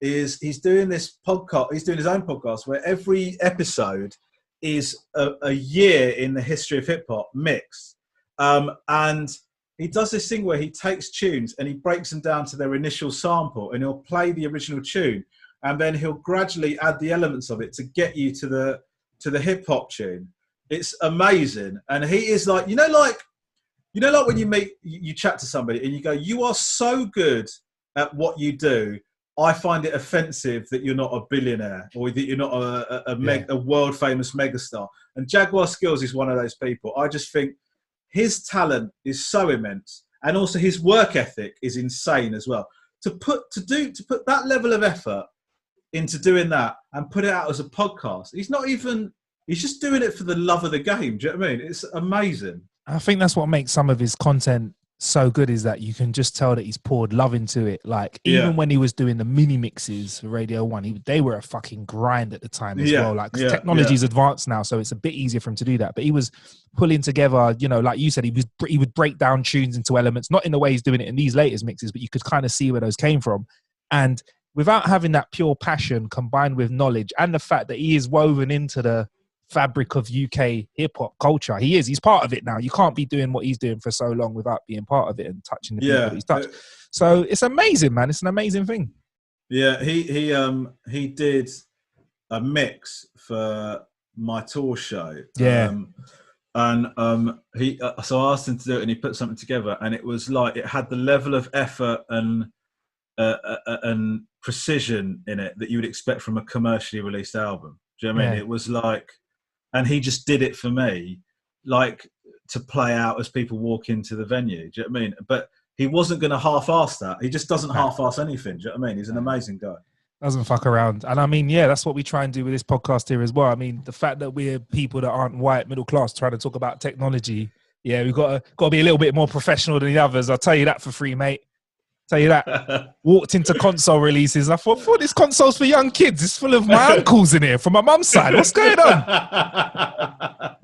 is he's doing this podcast. He's doing his own podcast where every episode is a year in the history of hip hop mixed. And he does this thing where he takes tunes and he breaks them down to their initial sample, and he'll play the original tune, and then he'll gradually add the elements of it to get you to the hip hop tune. It's amazing. And he is like, like when you chat to somebody and you go, you are so good at what you do, I find it offensive that you're not a billionaire or that you're not a world famous megastar. And Jaguar Skills is one of those people. I just think his talent is so immense, and also his work ethic is insane as well. To put that level of effort into doing that and put it out as a podcast, he's just doing it for the love of the game. Do you know what I mean? It's amazing. I think that's what makes some of his content so good, is that you can just tell that he's poured love into it. Like, even when he was doing the mini mixes for Radio 1, they were a fucking grind at the time as well. Like, 'cause technology's advanced now, so it's a bit easier for him to do that. But he was pulling together, you know, like you said, he would break down tunes into elements, not in the way he's doing it in these latest mixes, but you could kind of see where those came from. And without having that pure passion combined with knowledge and the fact that he is woven into the fabric of UK hip-hop culture. He's part of it now. You can't be doing what he's doing for so long without being part of it and touching the people that he's touched. So it's amazing, man. It's an amazing thing. Yeah, he did a mix for my tour show. So I asked him to do it, and he put something together, and it was like, it had the level of effort and precision in it that you would expect from a commercially released album. Do you know what I mean? It was like, and he just did it for me, like, to play out as people walk into the venue. Do you know what I mean? But he wasn't going to half-ass that. He just doesn't half-ass anything. Do you know what I mean? He's an amazing guy. Doesn't fuck around. And I mean, that's what we try and do with this podcast here as well. I mean, the fact that we're people that aren't white, middle class, trying to talk about technology, we've got to be a little bit more professional than the others. I'll tell you that for free, mate. Tell you that. Walked into console releases. I thought, this console's for young kids. It's full of my uncles in here from my mum's side. What's going on?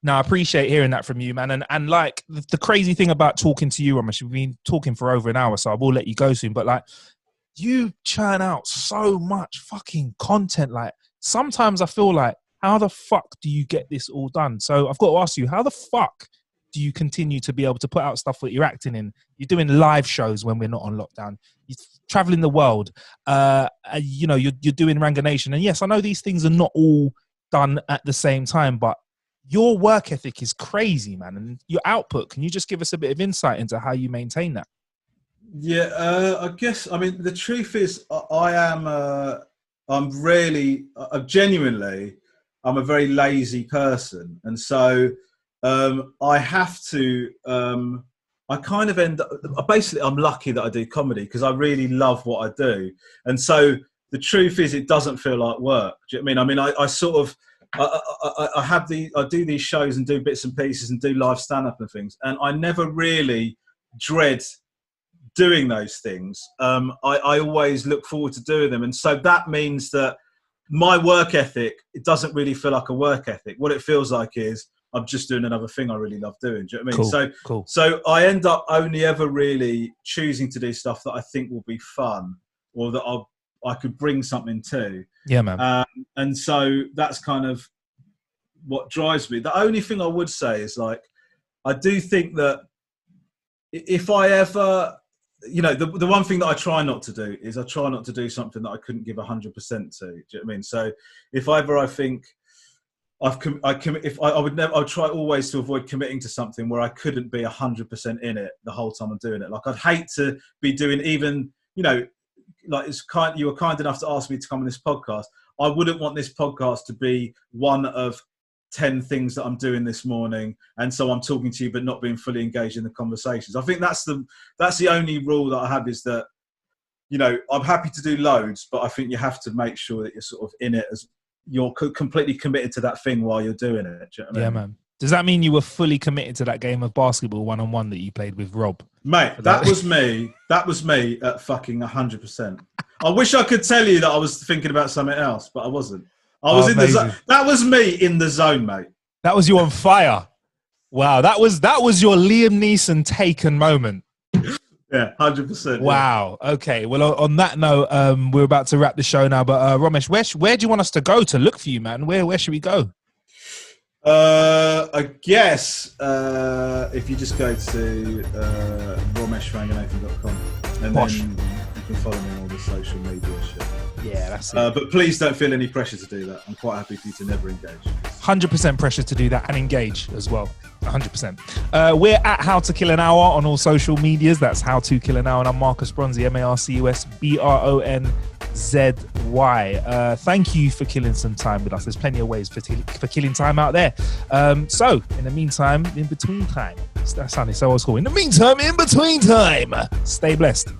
No, I appreciate hearing that from you, man. And like, the crazy thing about talking to you, Romesh, we've been talking for over an hour, so I will let you go soon. But like, you churn out so much fucking content. Like, sometimes I feel like, how the fuck do you get this all done? So I've got to ask you, how the fuck do you continue to be able to put out stuff that you're acting in? You're doing live shows when we're not on lockdown. You're traveling the world. You know, you're doing Ranganation. And yes, I know these things are not all done at the same time, but your work ethic is crazy, man. And your output, can you just give us a bit of insight into how you maintain that? Yeah, I guess, I mean, the truth is, I'm a very lazy person. And so, I have to, I kind of end up, basically I'm lucky that I do comedy because I really love what I do. And so the truth is, it doesn't feel like work. Do you know what I mean? I sort of, I do these shows and do bits and pieces and do live stand-up and things. And I never really dread doing those things. I always look forward to doing them. And so that means that my work ethic, it doesn't really feel like a work ethic. What it feels like is, I'm just doing another thing I really love doing. Do you know what I mean? Cool. So I end up only ever really choosing to do stuff that I think will be fun or that I could bring something to. Yeah, man. And so that's kind of what drives me. The only thing I would say is, like, I do think that if I ever, you know, the one thing that I try not to do is I try not to do something that I couldn't give 100% to. Do you know what I mean? So if ever I think, I would try always to avoid committing to something where I couldn't be 100% in it the whole time I'm doing it. Like, I'd hate to be doing, even, you know, like, you were kind enough to ask me to come on this podcast. I wouldn't want this podcast to be one of 10 things that I'm doing this morning, and so I'm talking to you but not being fully engaged in the conversations. I think that's the only rule that I have, is that, you know, I'm happy to do loads, but I think you have to make sure that you're sort of in it, as you're completely committed to that thing while you're doing it. Do you know what I mean? Yeah, man. Does that mean you were fully committed to that game of basketball one-on-one that you played with Rob? Mate, that was me. That was me at fucking 100%. I wish I could tell you that I was thinking about something else, but I wasn't. I was in the zone. That was me in the zone, mate. That was you on fire. Wow, that was your Liam Neeson Taken moment. Yeah, 100%. Wow. Yeah. Okay. Well, on that note, we're about to wrap the show now. But Romesh, where do you want us to go to look for you, man? Where should we go? I guess if you just go to RomeshRanganathan.com, and then you can follow me on all the social media shit. Yeah, that's it. But please don't feel any pressure to do that. I'm quite happy for you to never engage. 100% pressure to do that and engage as well. 100%. We're at How to Kill an Hour on all social medias. That's How to Kill an Hour. And I'm Marcus Bronzy, MarcusBronzy. Thank you for killing some time with us. There's plenty of ways for killing time out there. So, in the meantime, in between time, that sounded so old school. In the meantime, in between time, stay blessed.